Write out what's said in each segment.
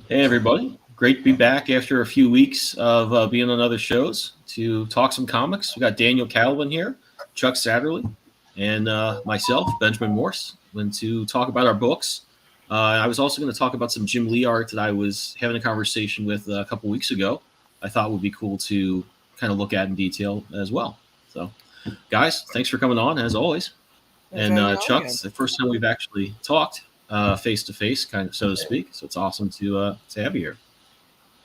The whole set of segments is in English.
Hey, everybody. Great to be back after a few weeks of being on other shows to talk some comics. We got Daniel Calvin here, Chuck Satterley, and myself, Benjamin Morse, and to talk about our books. I was also going to talk about some Jim Lee art that I was having a conversation with a couple weeks ago. I thought would be cool to kind of look at in detail as well. So, guys, thanks for coming on as always. Thanks for And having me on Chuck, again. it's the first time we've actually talked face to face, kind of so to speak. So it's awesome to have you here.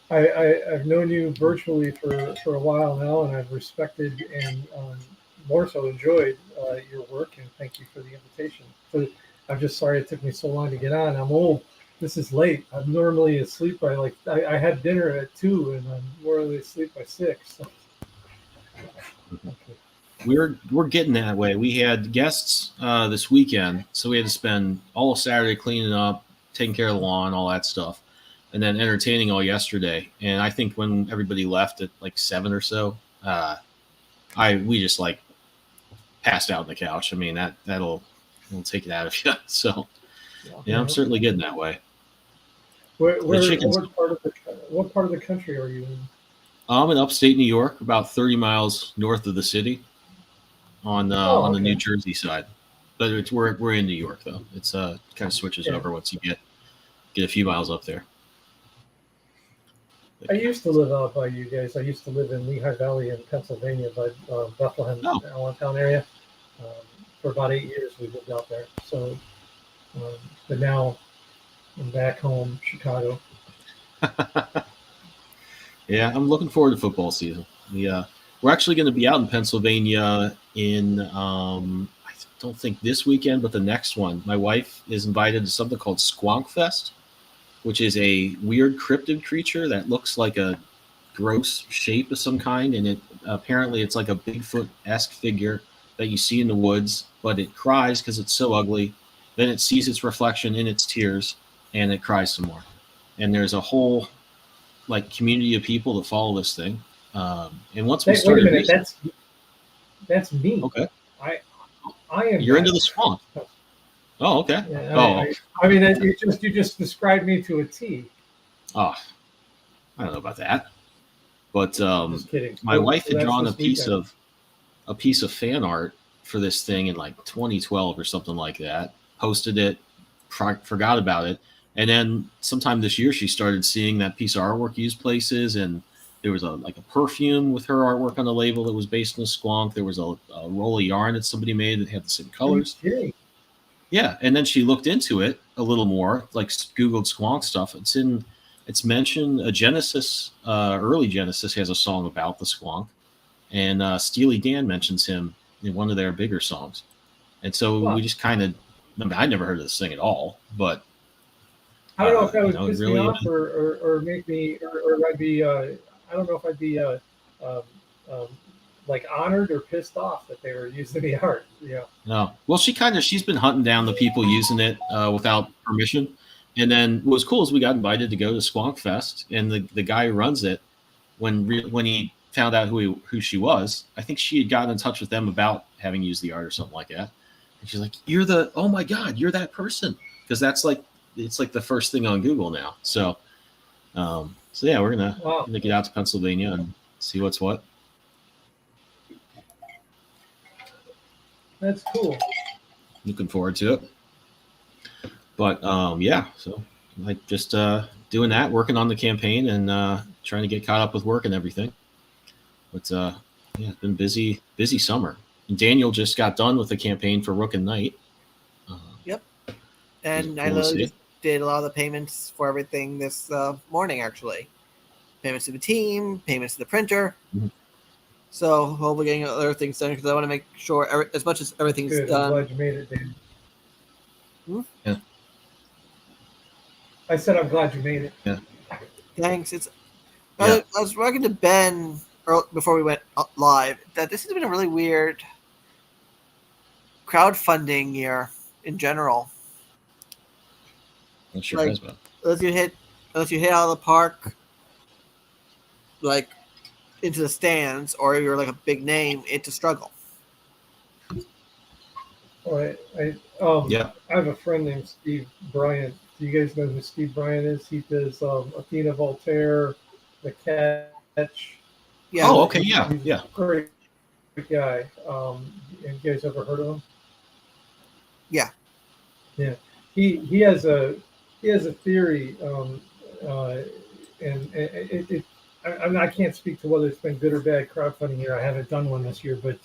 I've known you virtually for a while now, and I've respected and more so enjoyed your work. And thank you for the invitation. I'm just sorry it took me so long to get on. I'm old. This is late. I'm normally asleep by I had dinner at 2, and I'm normally asleep by 6. So, okay. We're getting that way. We had guests this weekend, so we had to spend all of Saturday cleaning up, taking care of the lawn, all that stuff, and then entertaining all yesterday. And I think when everybody left at like 7 or so, I we just like passed out on the couch. I mean that'll take it out of you. So yeah, I'm Yeah. certainly getting that way. Where, The where chickens. what part of the country are you in? I'm in upstate New York, about 30 miles north of the city, Oh, on the New okay. Jersey side. But we're in New York though. It's kind of switches Yeah. over once you get a few miles up there. But I yeah. used to live out by you guys. I used to live in Lehigh Valley in Pennsylvania, by Bethlehem, Oh, Allentown area. Um, for about 8 years, we lived out there. So, um, but now I'm back home, Chicago. yeah. I'm looking forward to football season. We're actually going to be out in Pennsylvania in I don't think this weekend, but the next one. My wife is invited to something called Squonk Fest, which is a weird cryptid creature that looks like a gross shape of some kind, and it apparently it's like a Bigfoot esque figure that you see in the woods, but it cries because it's so ugly. Then it sees its reflection in its tears, and it cries some more. And there's a whole like community of people that follow this thing. And once we Wait a started minute, research, that's me. okay, I I am you're into that. the swamp. Oh, okay. Yeah, Oh, I mean, you just described me to a T. oh, I don't know about that, but Just kidding. my wife So had that's drawn this weekend. a piece of fan art for this thing in like 2012 or something like that. Posted it, forgot about it, and then sometime this year she started seeing that piece of artwork used places, and there was a perfume with her artwork on the label that was based on a squonk. There was a roll of yarn that somebody made that had the same Are you colors. kidding? Yeah, and then she looked into it a little more, like Googled squonk stuff. It's mentioned a Genesis, early Genesis has a song about the squonk, and Steely Dan mentions him in one of their bigger songs. And so we Wow. just kind of, I mean, I never heard of this thing at all, but I don't know if that would it piss me really, off or make me or I'd be I don't know if I'd be um, um, like honored or pissed off that they were using the art. Yeah. no. Well, she's been hunting down the people using it without permission. And then what was cool is we got invited to go to Squonk Fest, and the guy who runs it, when he found out who she was, I think she had gotten in touch with them about having used the art or something like that. And she's like, "You're the oh my god, you're that person," because that's like it's like the first thing on Google now. So yeah, we're Wow. gonna get out to Pennsylvania and see what's what. That's cool. Looking forward to it. But yeah, so like just doing that, working on the campaign, and trying to get caught up with work and everything. But yeah, it's been busy summer. And Daniel just got done with the campaign for Rook and Knight. Uh, Yep. it was And I cool to literally see. just did a lot of the payments for everything this morning, actually. Payments to the team, payments to the printer. Mhm. So hopefully getting other things done because I want to make sure as much as everything's Good. I'm done. glad you made it, Dan. Hmm? Yeah, I said I'm glad you made it. yeah, Thanks. It's yeah. I was talking to Ben before we went live that this has been a really weird crowdfunding year in general. It sure Like has been. unless you hit unless you hit out of the park, like into the stands, or you're like a big name, it's a struggle. All right. Yeah. I have a friend named Steve Bryant Do you guys know who Steve Bryant is? He does Athena Voltaire, The Catch. Yeah. Oh, okay, He's yeah. a great guy. And you guys ever heard of him? Yeah. Yeah, he has a theory, and I can't speak to whether it's been good or bad crowdfunding here. I haven't done one this year, but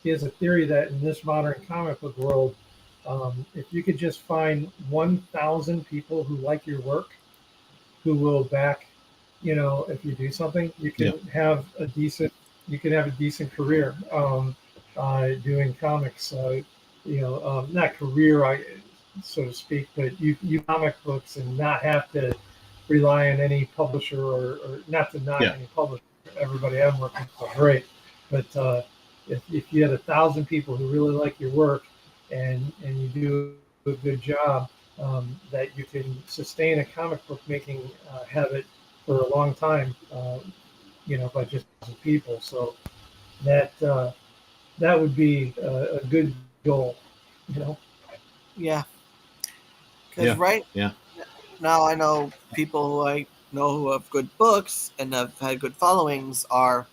he has a theory that in this modern comic book world, if you could just find 1,000 people who like your work, who will back, if you do something, you can have a decent career doing comics. Not career, so to speak, but you comic books and not have to rely on any publisher or not to knock any publisher. Everybody I'm working with is great, but if you had 1,000 people who really like your work and you do a good job, that you can sustain a comic book making habit for a long time, by just people. So that would be a good goal, Yeah. Because now I know people who I know who have good books and have had good followings are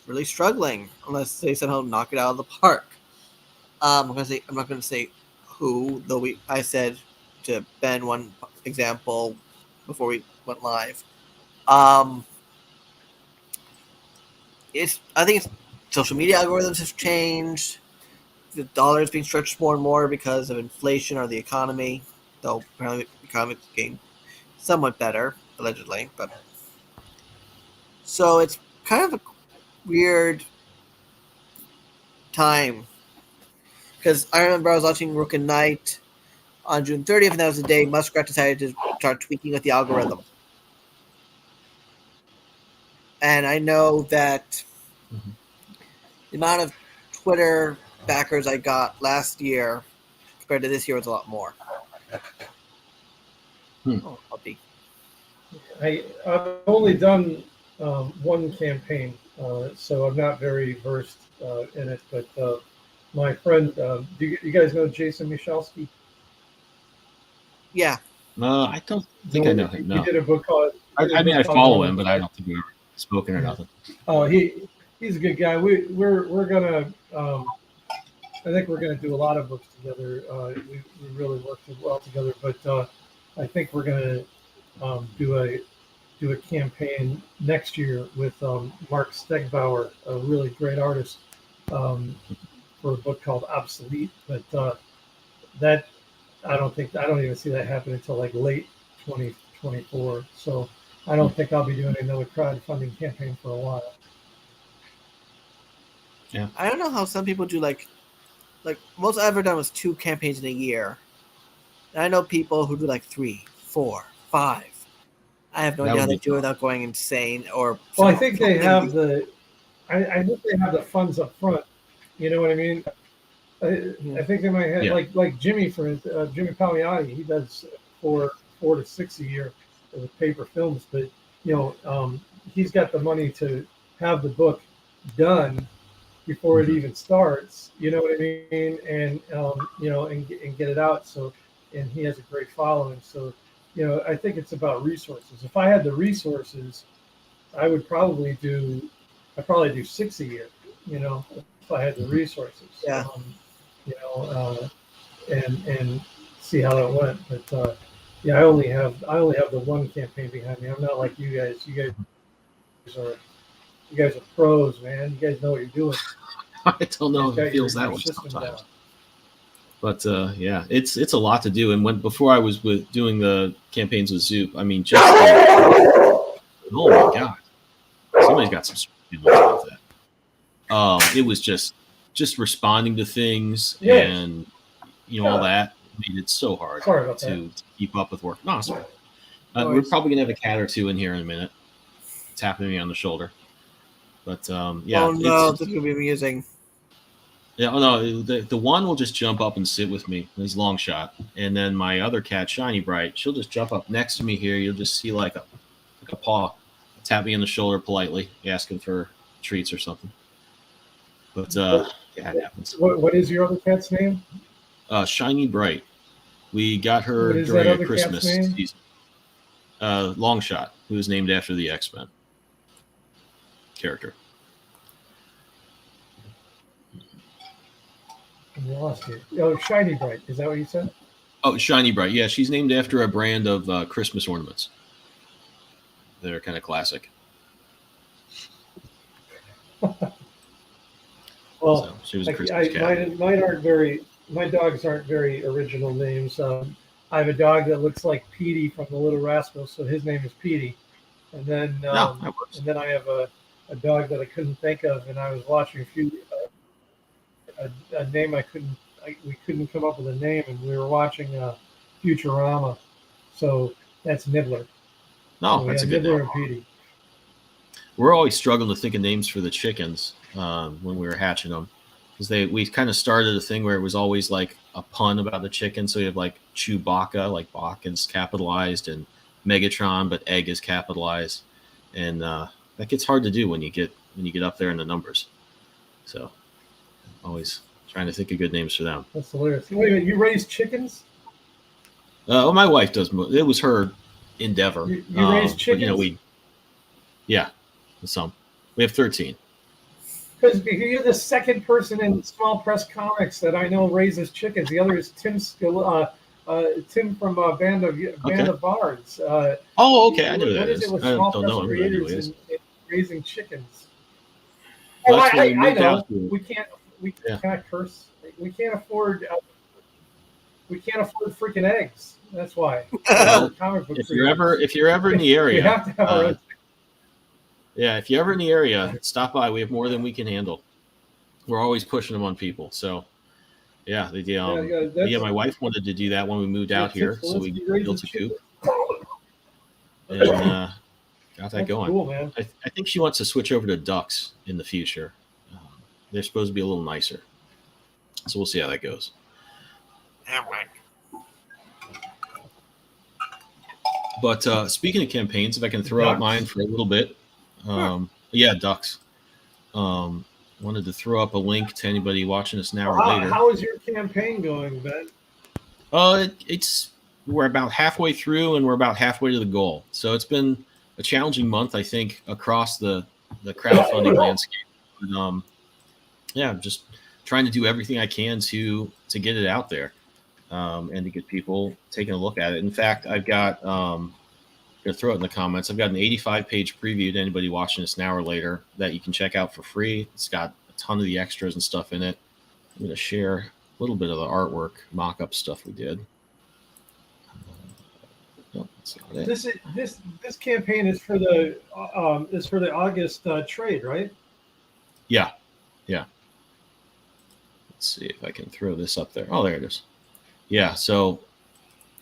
really struggling unless they somehow knock it out of the park. I'm not going to say who, though I said to Ben one example before we went live. I think it's social media algorithms have changed. The dollar is being stretched more and more because of inflation or the economy, though apparently the economy's getting somewhat better, allegedly. But so it's kind of a weird time because I remember I was watching Rook and Knight on June 30th, and that was the day Muskrat decided to start tweaking with the algorithm. And I know that the amount of Twitter backers I got last year compared to this year was a lot more. Oh, puppy. I've only done one campaign, so I'm not very versed in it. But my friend, do you guys know Jason Michalski? Yeah. I don't think I know him. No, He did a book called. I follow him, but I don't think we've ever spoken or nothing. Oh, he's a good guy. We're gonna. I think we're gonna do a lot of books together. We really worked well together, but I think we're gonna do a campaign next year with Mark Stegbauer, a really great artist, for a book called Obsolete. But that I don't even see that happening until like late 2024. So I don't think I'll be doing another crowdfunding campaign for a while. Yeah. I don't know how some people do like most I've ever done was 2 campaigns in a year. And I know people who do like 3, 4, 5. I have no idea how they do it without going insane or. Well, I think they have I think they have the funds up front. You know what I mean? I think they might have like Jimmy, for instance, Jimmy Palmiotti. He does 4 to 6 a year with paper films, but he's got the money to have the book done before it even starts. You know what I mean? And and get it out. So, and he has a great following. So, I think it's about resources. If I had the resources, I'd probably do 6 a year. If I had the resources. Yeah. And see how that went. But I only have the one campaign behind me. I'm not like you guys. You guys are pros, man. You guys know what you're doing. I don't know if it feels that way sometimes. But it's a lot to do. And before I was doing the campaigns with Zoop, I mean, just oh my god, somebody's got some feelings about that. It was just responding to things and all that made it so hard to keep up with work. No, sorry. We're probably gonna have a cat or two in here in a minute, tapping me on the shoulder. But Oh no, this is gonna be amusing. Yeah, no, the one will just jump up and sit with me. His long shot, and then my other cat, Shiny Bright, she'll just jump up next to me here. You'll just see like a paw, tap me on the shoulder politely, asking for treats or something. But it happens. What is your other cat's name? Shiny Bright. We got What her is that during a other Christmas cat's name? season. Longshot, who was named after the X-Men character. I lost it. Oh, Shiny Bright. Is that what you said? Oh, Shiny Bright. Yeah, she's named after a brand of Christmas ornaments. They're kind of classic. Well, so she was a Christmas cat. Mine aren't very. My dogs aren't very original names. I have a dog that looks like Petey from the Little Rascals, so his name is Petey. And then, That works. and then I have a dog that I couldn't think of, and I was watching a name we couldn't come up with a name, and we were watching Futurama. So that's Nibbler. No, So that's a good Nibbler name. and Petey. We're always struggling to think of names for the chickens when we were hatching them, because we kind of started a thing where it was always like a pun about the chicken. So you have like Chewbacca, like Bach is capitalized, and Megatron, but egg is capitalized, and that gets hard to do when you get up there in the numbers. So always trying to think of good names for them. That's hilarious. Wait a minute, you raise chickens? Well, my wife does. It was her endeavor. You raise chickens? But, some. We have 13. Because you're the second person in Small Press Comics that I know raises chickens. The other is Tim from Band of Bards. Okay. I know that what is it with I Small don't Press know creators and raising chickens? Well, I moved know. out here. We can't curse. We can't afford. We can't afford freaking eggs. That's why. Well, comic book if you're ever in the area, we have to have our own. yeah, if you're ever in the area, stop by. We have more than we can handle. We're always pushing them on people. So, yeah, my wife wanted to do that when we moved out here, so we built a coop and got that going. Cool, man. I think she wants to switch over to ducks in the future. They're supposed to be a little nicer, so we'll see how that goes. But speaking of campaigns, if I can throw out mine for a little bit. Yeah, ducks. Wanted to throw up a link to anybody watching us now or later. How is your campaign going, Ben? We're about halfway through, and we're about halfway to the goal. So it's been a challenging month, I think, across the crowdfunding landscape. But, yeah, just trying to do everything I can to get it out there, and to get people taking a look at it. In fact, I've got I'm gonna throw it in the comments. I've got an 85-page preview to anybody watching this now or later that you can check out for free. It's got a ton of the extras and stuff in it. I'm gonna share a little bit of the artwork, mock-up stuff we did. No, that's not it. This campaign is for the August trade, right? Yeah. Let's see if I can throw this up there. Oh, there it is. Yeah. So,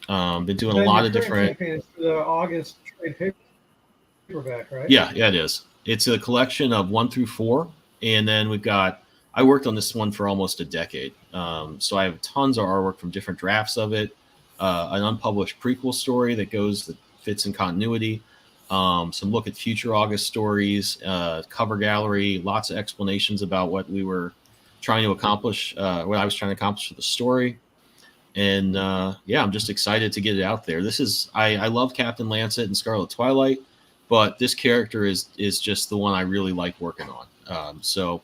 been doing a lot of different. Campaign is for the August trade paperback, right? Yeah, it is. It's a collection of 1 through 4, and then we've got. I worked on this one for almost a decade, so I have tons of artwork from different drafts of it. An unpublished prequel story that fits in continuity. Some look at future August stories, cover gallery, lots of explanations about what we were trying to accomplish, what I was trying to accomplish with the story. And yeah, I'm just excited to get it out there. I love Captain Lancet and Scarlet Twilight, but this character is just the one I really like working on. So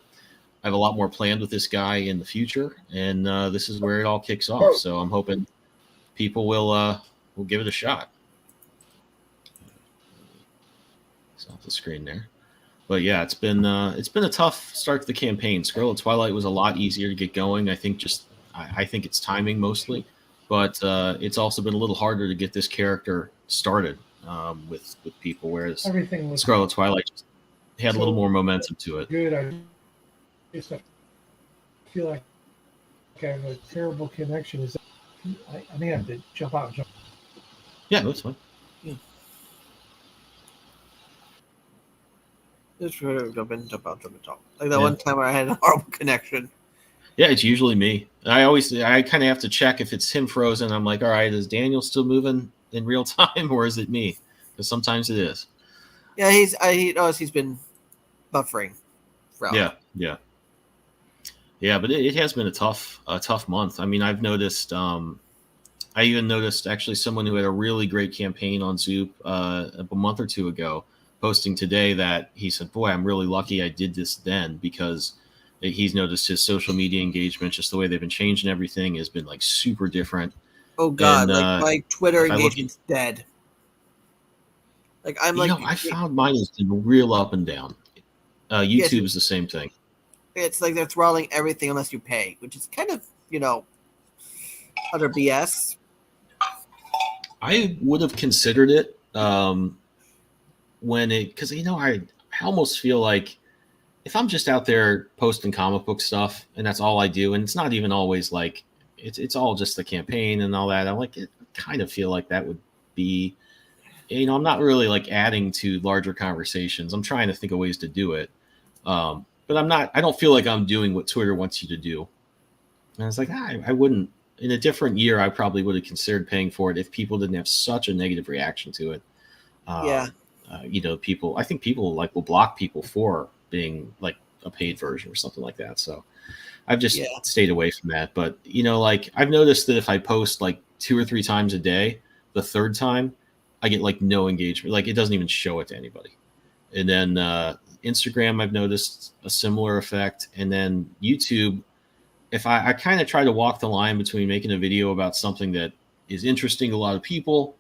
I have a lot more planned with this guy in the future, and this is where it all kicks off. So I'm hoping people will give it a shot. It's off the screen there, but yeah, it's been a tough start to the campaign. Scarlet Twilight was a lot easier to get going. I think it's timing mostly, but it's also been a little harder to get this character started with people. Whereas Scarlet Twilight just had a little more momentum to it. Good. I feel like I have a terrible connection. I may have to jump out and jump. Yeah, that's fine. Yeah. Just jump in, jump out. Like that one time where I had a horrible connection. Yeah, it's usually me. I kind of have to check if it's him frozen. I'm like, all right, is Daniel still moving in real time, or is it me? Because sometimes it is. Yeah, he's been buffering. Yeah, but it has been a tough month. I mean, I've noticed I even noticed actually someone who had a really great campaign on Zoop a month or two ago posting today that he said, boy, I'm really lucky I did this then, because he's noticed his social media engagement, just the way they've been changing everything, has been like super different. Oh God, And, like my Twitter if I look- engagement's dead. Like I'm You like, know, I found mine has been real up and down. YouTube Yes. is the same thing. it's like they're throttling everything unless you pay, which is kind of, utter BS. I would have considered it because I almost feel like if I'm just out there posting comic book stuff and that's all I do, and it's not even always like it's all just the campaign and all that, I'm like, I kind of feel like that would be, I'm not really like adding to larger conversations. I'm trying to think of ways to do it, but I don't feel like I'm doing what Twitter wants you to do. And I was like, I wouldn't. In a different year, I probably would have considered paying for it if people didn't have such a negative reaction to it. Yeah. I think people like will block people for being like a paid version or something like that. So I've just stayed away from that. But like I've noticed that if I post like 2 or 3 times a day, the third time I get like no engagement. Like it doesn't even show it to anybody. And then Instagram, I've noticed a similar effect. And then YouTube, if I kind of try to walk the line between making a video about something that is interesting to a lot of people,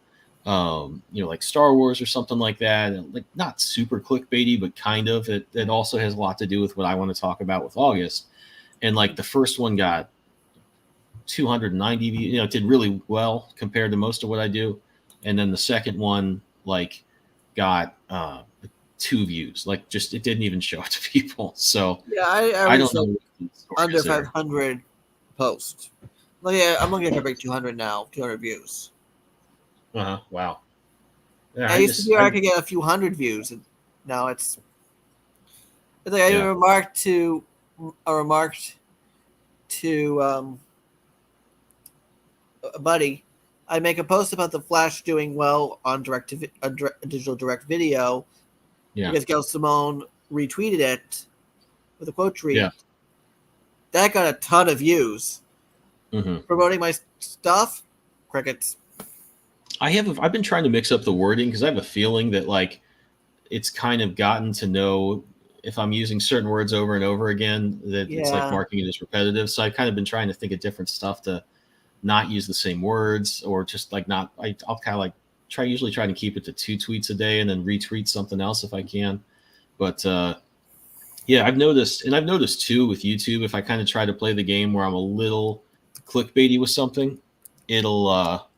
like Star Wars or something like that, and like not super clickbaity, but kind of, it also has a lot to do with what I want to talk about with August. And like the first one got 290 views, it did really well compared to most of what I do. And then the second one like got 2 views, like just it didn't even show it to people. So Yeah, I don't know. Under 500 posts. Well, yeah, I'm looking to break 200 now. 200 views. Wow. Yeah, I used to be where I could get a few hundred views, and now it's like I remarked to a buddy. I make a post about the Flash doing well on digital direct video. Yeah. Because Gail Simone retweeted it with a quote tweet. Yeah. That got a ton of views. Mm-hmm. Promoting my stuff, crickets. I've been trying to mix up the wording because I have a feeling that like it's kind of gotten to know if I'm using certain words over and over again that it's like marking it as repetitive. So I've kind of been trying to think of different stuff to not use the same words, or just like I'll kind of like usually try to keep it to 2 tweets a day and then retweet something else if I can. But I've noticed too with YouTube, if I kind of try to play the game where I'm a little clickbaity with something, it'll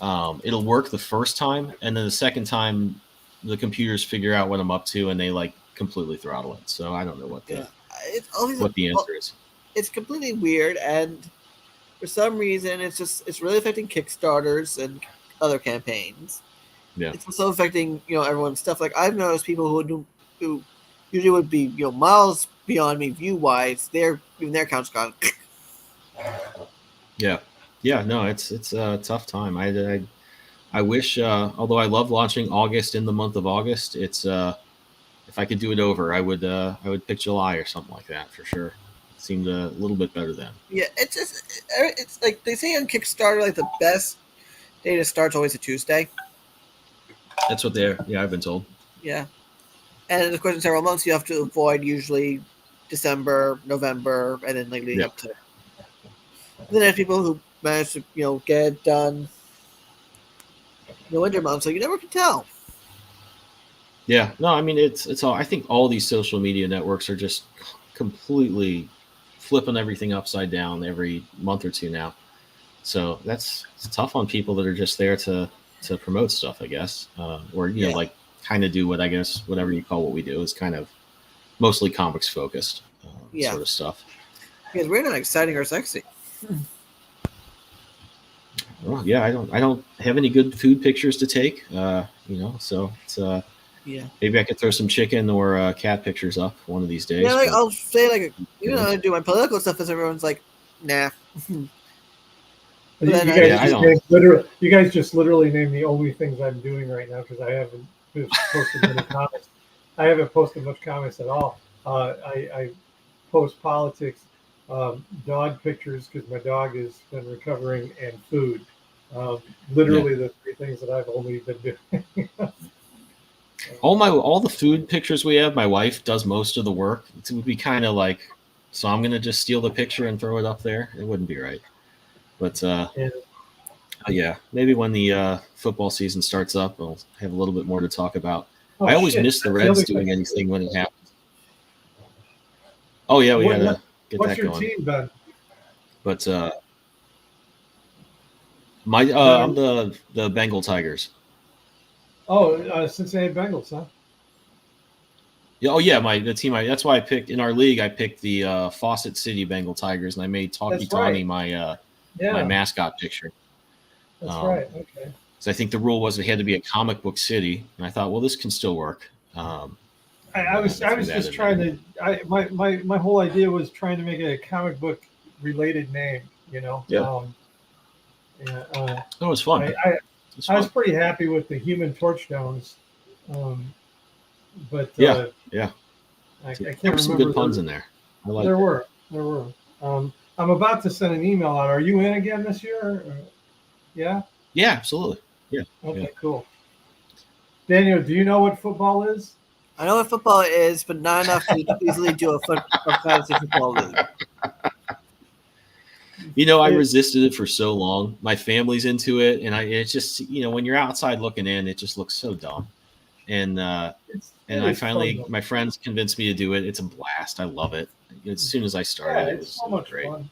work the first time, and then the second time the computers figure out what I'm up to and they like completely throttle it. So I don't know what the answer is. It's completely weird, and for some reason it's really affecting Kickstarters and other campaigns. Yeah, it's also affecting everyone's stuff. Like I've noticed people who usually would be miles beyond me view wise, their account's gone. No, it's a tough time. I wish, although I love launching August in the month of August, it's if I could do it over, I would pick July or something like that for sure. It seemed a little bit better then. Yeah, it's like they say on Kickstarter, like the best day to start's always a Tuesday. That's what I've been told. Yeah. And of course, in several months, you have to avoid usually December, November, and then like leading up to. Then there's people who manage to get it done in the winter months, so you never can tell. Yeah, no, I mean it's all. I think all these social media networks are just completely flipping everything upside down every month or two now. So it's tough on people that are just there to promote stuff, I guess, or like kind of do what I guess whatever you call what we do is kind of mostly comics focused sort of stuff. Because we're not exciting or sexy. Well, yeah, I don't have any good food pictures to take, so it's maybe I could throw some chicken or cat pictures up one of these days. Yeah, like I'll say like I do my political stuff as everyone's like, nah. You guys just literally named the only things I'm doing right now because I haven't posted many comments. I haven't posted much comments at all. I post politics, dog pictures because my dog has been recovering, and food. Literally the three things that I've only been doing. All the food pictures we have, my wife does most of the work. It would be kind of like, so I'm gonna just steal the picture and throw it up there. It wouldn't be right. But yeah, maybe when the football season starts up, we'll have a little bit more to talk about. I always miss the Reds doing anything when it happens. Oh yeah, we gotta get that going. What's your team, Ben? But I'm the Bengal Tigers. Oh, Cincinnati Bengals, huh? Yeah, oh yeah, the team. That's why I picked in our league. I picked the Fawcett City Bengal Tigers, and I made Talkie Tawny my mascot picture. That's right. Okay. So I think the rule was it had to be a comic book city, and I thought, well, this can still work. I was just trying to. My whole idea was trying to make it a comic book related name. Yeah. That was fun. I was pretty happy with the Human Torch Downs, but yeah. I can't there were some remember good puns in there. There were. I'm about to send an email out. Are you in again this year? Or, yeah. Yeah, absolutely. Yeah. Okay, cool. Daniel, do you know what football is? I know what football is, but not enough to easily do a fantasy football league. I resisted it for so long. My family's into it, and it's just when you're outside looking in, it just looks so dumb. And I finally, my friends convinced me to do it. It's a blast. I love it. As soon as I started, it was so much great. Fun.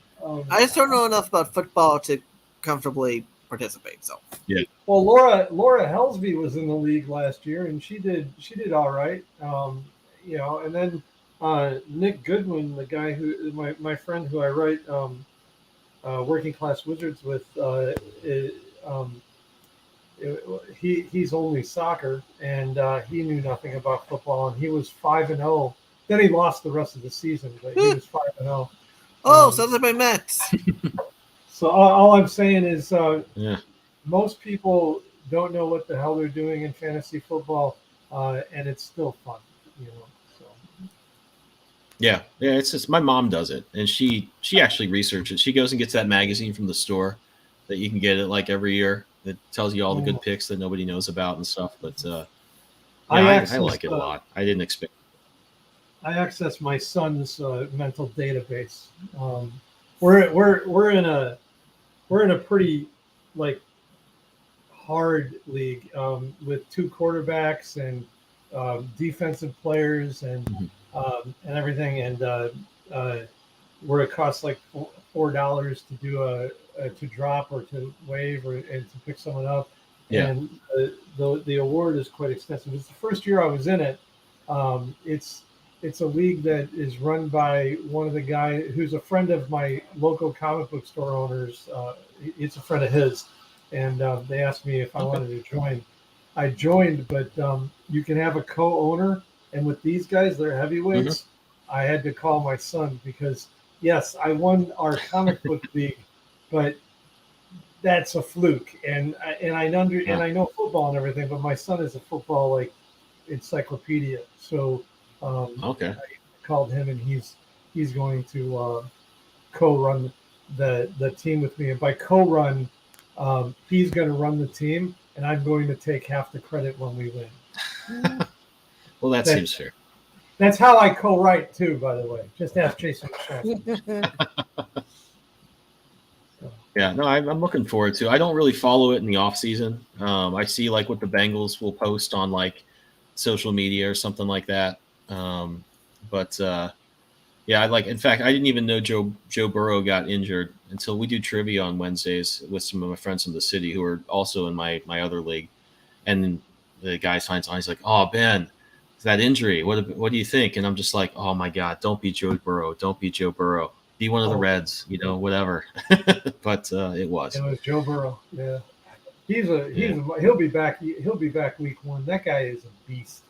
I just don't know enough about football to comfortably participate. So yeah. Well, Laura Helsby was in the league last year, and she did all right. And then Nick Goodwin, the guy who my friend who I write Working Class Wizards with, he's only soccer, and he knew nothing about football, and he was 5-0. Then he lost the rest of the season, but he was 5-0. Sounds like my Mets. So all I'm saying is, most people don't know what the hell they're doing in fantasy football, and it's still fun, So. Yeah, it's just my mom does it, and she actually researches. She goes and gets that magazine from the store that you can get it like every year. That tells you all the good picks that nobody knows about and stuff. But I like it a lot. I didn't expect. I access my son's mental database. We're in a pretty hard league with two quarterbacks and defensive players and everything, and where it costs like $4 to do to drop or to waive and to pick someone up. Yeah. And the award is quite extensive. It's the first year I was in it. It's a league that is run by one of the guys who's a friend of my local comic book store owners. It's a friend of his, and they asked me if I wanted to join. I joined, but you can have a co-owner, and with these guys, they're heavyweights. I had to call my son because yes, I won our comic book league, but that's a fluke. And I know football and everything, but my son is a football encyclopedia. So I called him, and he's going to co-run the team with me. And by co-run, he's going to run the team, and I'm going to take half the credit when we win. Well, that seems fair. That's how I co-write too, by the way. Just ask Jason Michelle. Yeah, no, I'm looking forward to. I don't really follow it in the off season. I see what the Bengals will post on social media or something like that. But in fact, I didn't even know Joe Burrow got injured until we do trivia on Wednesdays with some of my friends from the city who are also in my other league. And then the guy signs on. He's like, "Oh, Ben, that injury. What do you think?" And I'm just like, "Oh my God, don't be Joe Burrow. Don't be Joe Burrow. Be one of the Reds, whatever." But it was. It was Joe Burrow. Yeah, he'll be back. He'll be back week 1. That guy is a beast.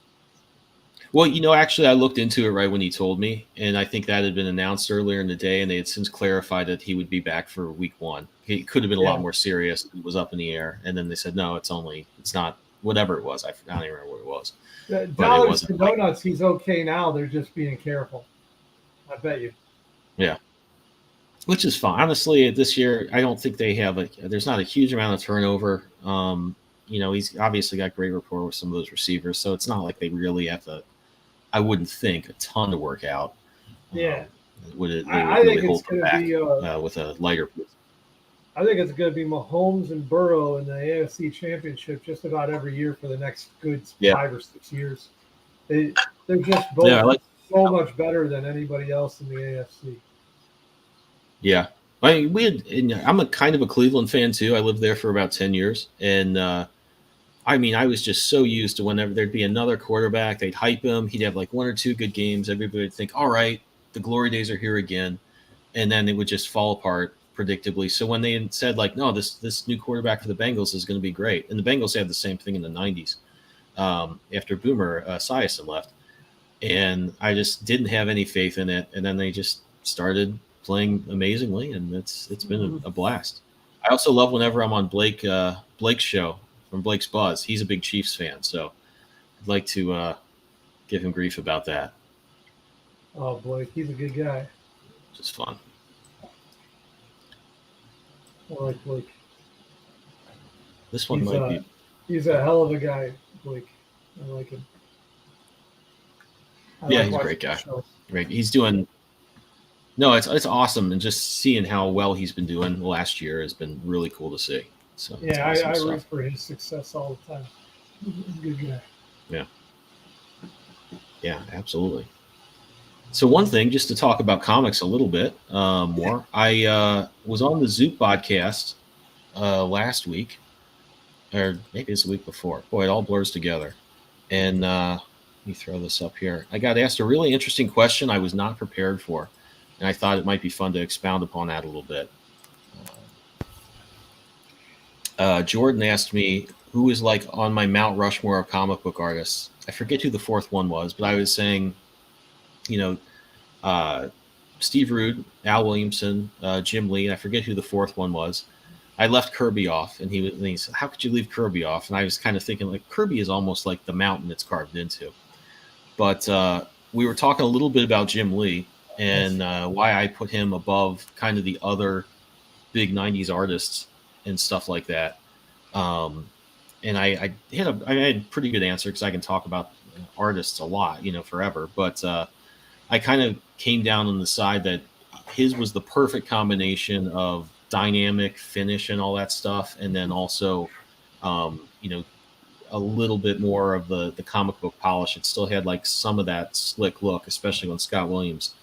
Well, actually, I looked into it right when he told me, and I think that had been announced earlier in the day, and they had since clarified that he would be back for week 1. It could have been a lot more serious. It was up in the air, and then they said, no, it's not whatever it was. I don't even remember what it was. Dollars to donuts, he's okay now. They're just being careful. I bet you. Yeah. which is fine. Honestly, this year I don't think they have there's not a huge amount of turnover. He's obviously got great rapport with some of those receivers, so it's not like they really have to. I wouldn't think a ton to work out. Yeah, would it I really think hold it's them going to back be. with a lighter? I think it's going to be Mahomes and Burrow in the AFC Championship just about every year for the next good 5 or 6 years. They're just both so much better than anybody else in the AFC. Yeah. I mean, I'm a kind of a Cleveland fan too. I lived there for about 10 years. And I was just so used to whenever there'd be another quarterback, they'd hype him. He'd have like 1 or 2 good games. Everybody would think, all right, the glory days are here again. And then it would just fall apart predictably. So when they said like, no, this new quarterback for the Bengals is going to be great. And the Bengals had the same thing in the 90s after Boomer Esiason left. And I just didn't have any faith in it. And then they just started playing amazingly, and it's been a blast. I also love whenever I'm on Blake's show from Blake's Buzz. He's a big Chiefs fan, so I'd like to give him grief about that. Oh, Blake, he's a good guy. Just fun. I like Blake. This one be. He's a hell of a guy, Blake. I like him. He's a great guy. Great. He's doing. No, it's awesome, and just seeing how well he's been doing last year has been really cool to see. So yeah, I root for his success all the time. He's a good guy. Yeah, absolutely. So one thing, just to talk about comics a little bit more, I was on the Zoop podcast last week, or maybe it's the week before. Boy, it all blurs together. And let me throw this up here. I got asked a really interesting question I was not prepared for, and I thought it might be fun to expound upon that a little bit. Jordan asked me who is like on my Mount Rushmore of comic book artists. I forget who the fourth one was, but I was saying, Steve Rude, Al Williamson, Jim Lee. I forget who the fourth one was. I left Kirby off, and he said, "How could you leave Kirby off?" And I was kind of thinking, like, Kirby is almost like the mountain it's carved into. But we were talking a little bit about Jim Lee and why I put him above kind of the other big '90s artists and stuff like that. And I had a pretty good answer because I can talk about artists a lot, forever. But I kind of came down on the side that his was the perfect combination of dynamic finish and all that stuff, and then also, a little bit more of the comic book polish. It still had like some of that slick look, especially when Scott Williams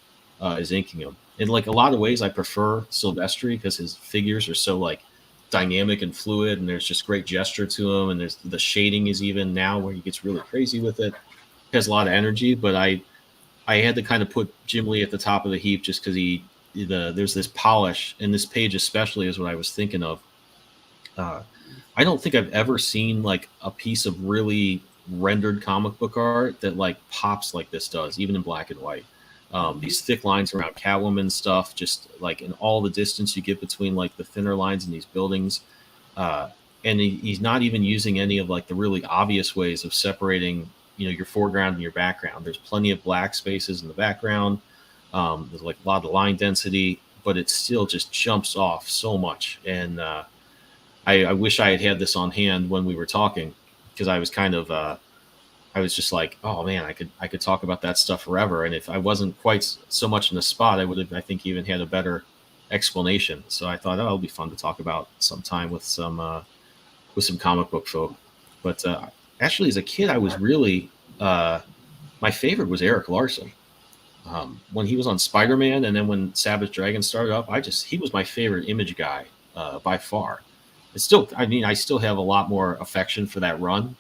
is inking him. In like a lot of ways, I prefer Silvestri because his figures are so like dynamic and fluid, and there's just great gesture to him, and there's the shading is even now where he gets really crazy with it. He has a lot of energy, but I had to kind of put Jim Lee at the top of the heap just because there's this polish, and this page especially is what I was thinking of. I don't think I've ever seen like a piece of really rendered comic book art that like pops like this does, even in black and white. These thick lines around Catwoman stuff, just like in all the distance you get between like the thinner lines in these buildings. And he's not even using any of like the really obvious ways of separating, your foreground and your background. There's plenty of black spaces in the background. There's like a lot of line density, but it still just jumps off so much. And I wish I had this on hand when we were talking, because I was kind of I was just like, oh man, I could talk about that stuff forever. And if I wasn't quite so much in the spot, I would have, I think, even had a better explanation. So I thought, it'll be fun to talk about sometime with some comic book folk. But actually, as a kid, I was really my favorite was Eric Larson. When he was on Spider-Man, and then when Savage Dragon started up, he was my favorite Image guy by far. I still have a lot more affection for that run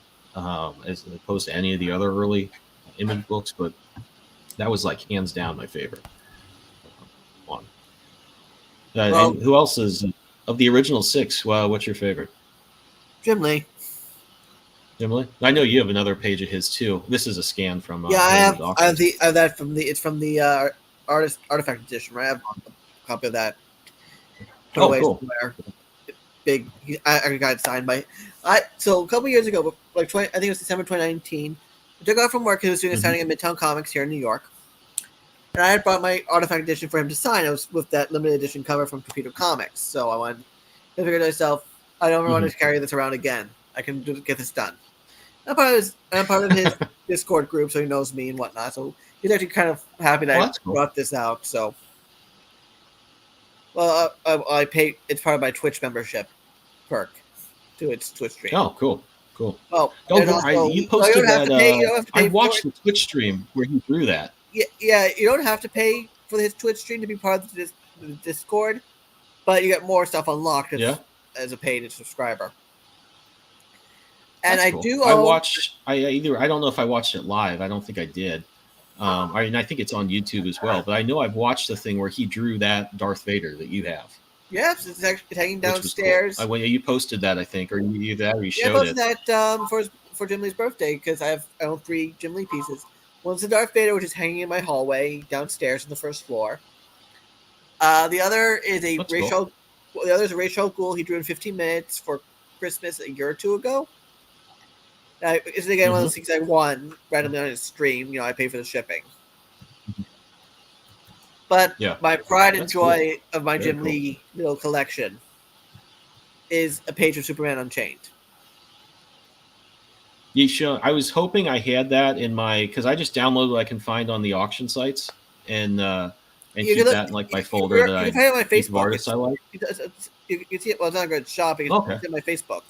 as opposed to any of the other early Image books, but that was like hands down my favorite one. And who else is of the original 6? What's your favorite? Jim Lee. Jim Lee? I know you have another page of his too. This is a scan from. I have that from the Artifact edition. Right, I have a copy of that. Cool. Big, I got it signed by. So a couple years ago, I think it was December 2019. I took off from work because I was doing a signing at Midtown Comics here in New York, And I had bought my Artifact edition for him to sign. It was with that limited edition cover from Torpedo Comics. So I figured to myself, I don't want to carry this around again. I can get this done. I'm part of his Discord group, so he knows me and whatnot. So he's actually kind of happy that I brought this out. So, well, I pay. It's part of my Twitch membership perk to its Twitch stream. Oh, cool. Oh, you posted that. I watched the Twitch stream where he drew that. Yeah, you don't have to pay for his Twitch stream to be part of the Discord, but you get more stuff unlocked as a paid subscriber. And That's cool. I don't know if I watched it live. I don't think I did. I think it's on YouTube as well. But I know I've watched the thing where he drew that Darth Vader that you have. Yes, it's actually hanging downstairs. Cool. You posted that, I think, or you showed it. I posted that for Jim Lee's birthday because I own 3 Jim Lee pieces. One's the Darth Vader, which is hanging in my hallway downstairs on the first floor. The other is a Rachel. Cool. The other is a Rachel Gould he drew in 15 minutes for Christmas a year or two ago. It's again one of those things I won randomly on his stream. I pay for the shipping. But my pride and joy of my Jim Lee little collection is a page of Superman Unchained. I was hoping I had that in because I just downloaded what I can find on the auction sites and keep that in my folder that I have my Facebook artists I like. You can see it. Well, it's not good shopping. It's in my Facebook.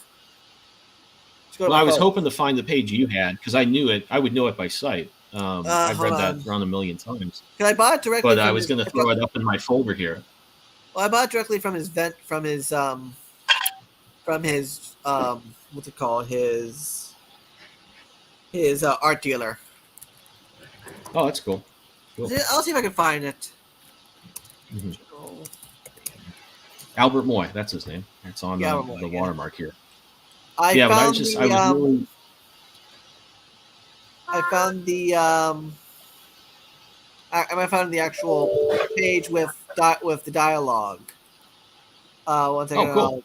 Well, I was hoping to find the page you had because I knew it. I would know it by sight. I've read that around 1 million times. I bought it directly. But I was going to throw it up in my folder here. Well, I bought it directly from his what's it called? His art dealer. Oh, that's cool. I'll see if I can find it. Mm-hmm. Albert Moy, that's his name. It's on the watermark here. I found the actual page with the dialogue. One second. Oh, cool.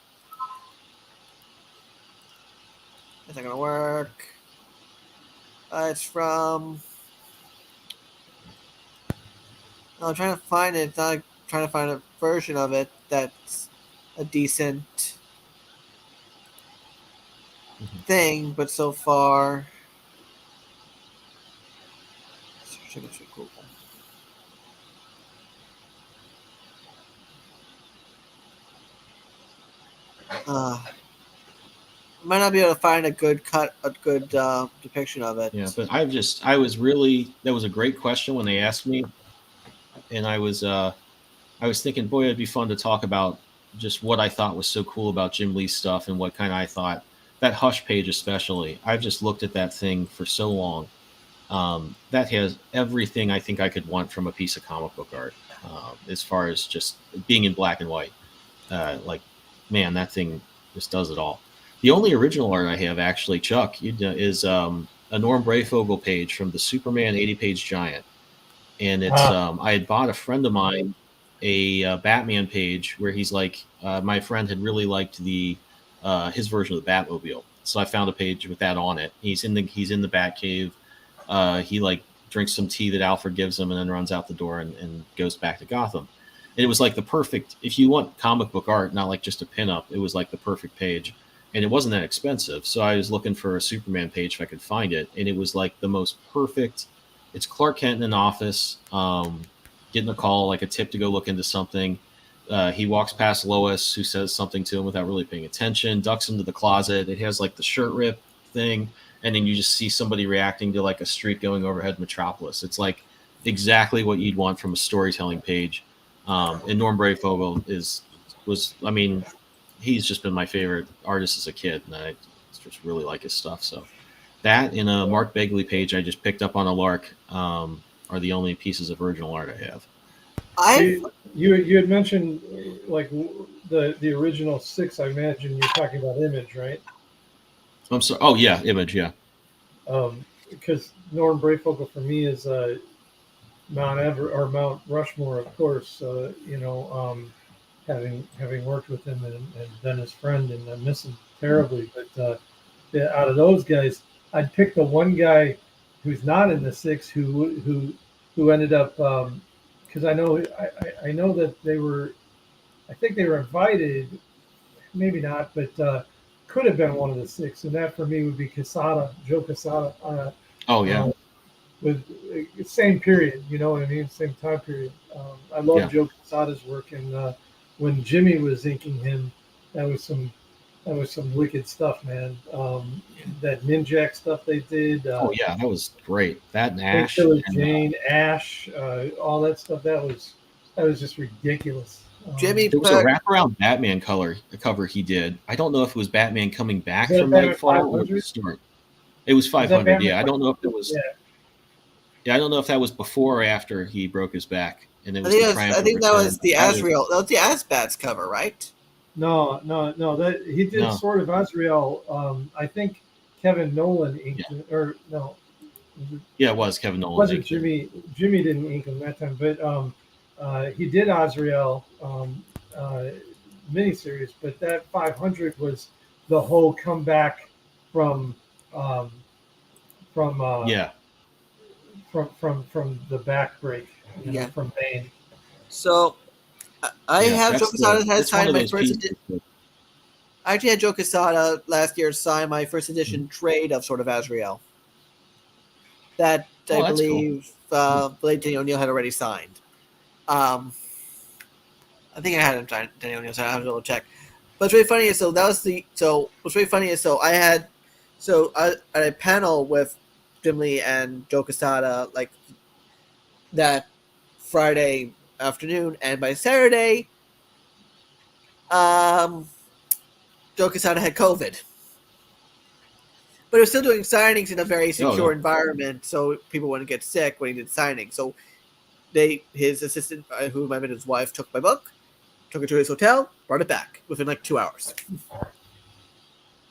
It's not gonna work. It's from. I'm trying to find it. It's not trying to find a version of it that's a decent thing, but so far. Cool. Might not be able to find a good depiction of it. Yeah, but that was a great question when they asked me, and I was thinking, boy, it'd be fun to talk about just what I thought was so cool about Jim Lee stuff and what kind of I thought that Hush page especially. I've just looked at that thing for so long. That has everything I think I could want from a piece of comic book art, as far as just being in black and white. Man, that thing just does it all. The only original art I have, actually, Chuck, is a Norm Brayfogle page from the Superman 80-page Giant. And it's I had bought a friend of mine a Batman page where he's like, my friend had really liked his version of the Batmobile. So I found a page with that on it. He's in the Batcave. He drinks some tea that Alfred gives him and then runs out the door and goes back to Gotham. And it was like the perfect, if you want comic book art, not like just a pinup, it was like the perfect page. And it wasn't that expensive. So I was looking for a Superman page if I could find it. And it was like the most perfect. It's Clark Kent in an office, getting a call, like a tip to go look into something. He walks past Lois, who says something to him without really paying attention, ducks into the closet. It has like the shirt rip thing. And then you just see somebody reacting to like a street going overhead Metropolis. It's like exactly what you'd want from a storytelling page. And Norm Brayfogle he's just been my favorite artist as a kid, and I just really like his stuff. So that and a Mark Bagley page I just picked up on a lark are the only pieces of original art I have. You had mentioned like the original 6. I imagine you're talking about Image, right? I'm sorry. Oh yeah, Image, yeah. Because Norm Brayfogle for me is Mount Rushmore, of course. Having worked with him and been his friend, and I miss him terribly. But out of those guys, I'd pick the one guy who's not in the 6 who ended up because I know that they were, I think they were invited, maybe not, but could have been one of the 6, and that for me would be Quesada, Joe Quesada. Oh yeah, with same period, you know what I mean? Same time period. I love Yeah. Joe Quesada's work, and when Jimmy was inking him, that was some wicked stuff, man. That Ninjak stuff they did. oh yeah, that was great. That and Ash. Killer and, Jane, Ash, all that stuff. That was just ridiculous. Jimmy there was a Pug. wraparound Batman cover he did. I don't know if it was Batman coming back Was that from Batman Nightfall or 500? the start. It was Was that 500. Batman Yeah, I don't know if it was. Yeah. Yeah, I don't know if that was before or after he broke his back, and it I was think, the that was, I triumphant think that was return. the That was- Azrael. That was the Asbats cover, right? No. That he did No. Sword of Azrael. I think Kevin Nolan inked it, or no, was it- Yeah, it was Kevin Nolan. wasn't Jimmy. Jimmy didn't ink him that time, but he did Azrael miniseries. But that 500 was the whole comeback from Yeah, from the back break, Yeah. from Bane. So I yeah, have Joe that's Quesada the- has it's one signed of my those first pieces edition. that- I actually had Joe Quesada last year sign my first edition trade of Sword of Azrael. That Oh, I that's believe Blade Danny O'Neill had already signed. I think I had him signed, Danny O'Neill, so I have to double check. But what's really funny is what's really funny is I had at a panel with Jim Lee and Joe Quesada like that Friday afternoon, and by Saturday, Joe Quesada had COVID. But he was still doing signings in a very secure yeah. environment, so people wouldn't get sick when he did signings. So his assistant, who might have been his wife, took my book, took it to his hotel, brought it back within like 2 hours.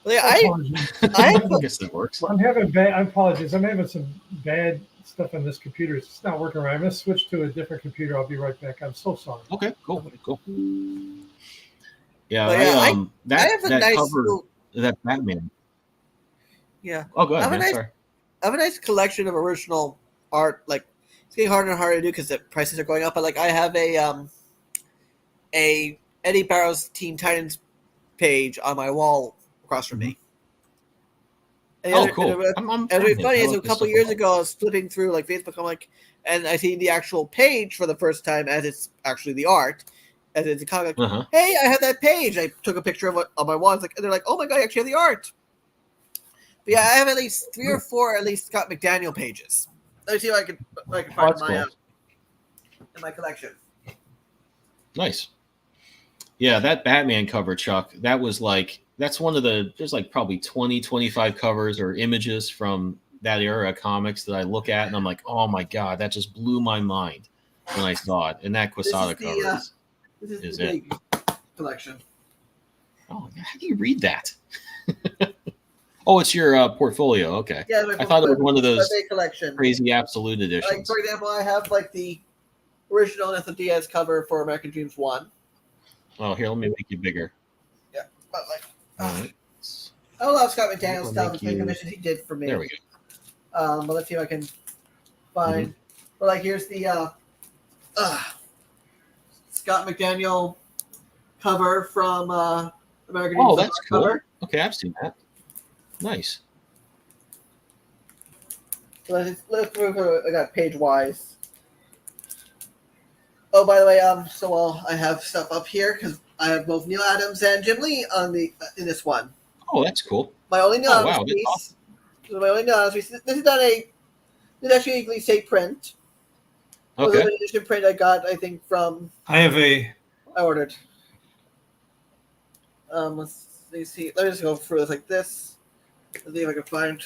But yeah, I guess that works. I'm having bad. I apologize. I'm having some bad stuff on this computer. It's just not working right. I'm going to switch to a different computer. I'll be right back. I'm so sorry. Okay, cool. Yeah, But yeah, I that have a that nice cover, little- that Batman. yeah. Oh, go I ahead, have a man. nice- Sorry. I have a nice collection of original art. Like it's getting harder and harder to do because the prices are going up. But like I have a Eddie Barrows Teen Titans page on my wall across from me. And Oh, the cool. other- I'm and what's fan. funny I is love a this couple stuff years lot. ago I was flipping through like Facebook. I'm like, and I see the actual page for the first time as it's actually the art, as it's a comic. Uh-huh. Hey, I have that page. I took a picture of it on my wall. It's like, and they're like, oh my god, you actually have the art. But yeah, I have at least 3 or 4 at least Scott McDaniel pages. Let me see if I can find that's my cool. in my collection. Nice. Yeah, that Batman cover, Chuck, that's one of there's like probably 20, 25 covers or images from that era of comics that I look at and I'm like, oh my God, that just blew my mind when I saw it. And that Quesada This is cover This is is the it. big collection. Oh, how do you read that? Oh, it's your portfolio. Okay. Yeah, I thought it was one of those big collection. crazy absolute Like editions. for example, I have like the original Nathan Diaz cover for American Dreams 1. Oh, here, let me make you bigger. But like, All right. I love Scott McDaniel I'll stuff. make The you- commissions he did for me. There we go. But let's see if I can find. Mm-hmm. But like, here's the Scott McDaniel cover from American Dreams. Oh, that's cool. cover. Okay, I've seen that. Nice. So let's move. I got page wise. Oh, by the way, I have stuff up here because I have both Neil Adams and Jim Lee on the in this one. Oh, that's cool. My only Neil Oh, Adams wow, that's piece. awesome. This is my only Neil Adams piece. This is not this is actually a Glee State print. It was a Okay. limited edition print I got, I think, from I have a. I ordered. Let's see. Let me just go through this like this. Let's see if I can find.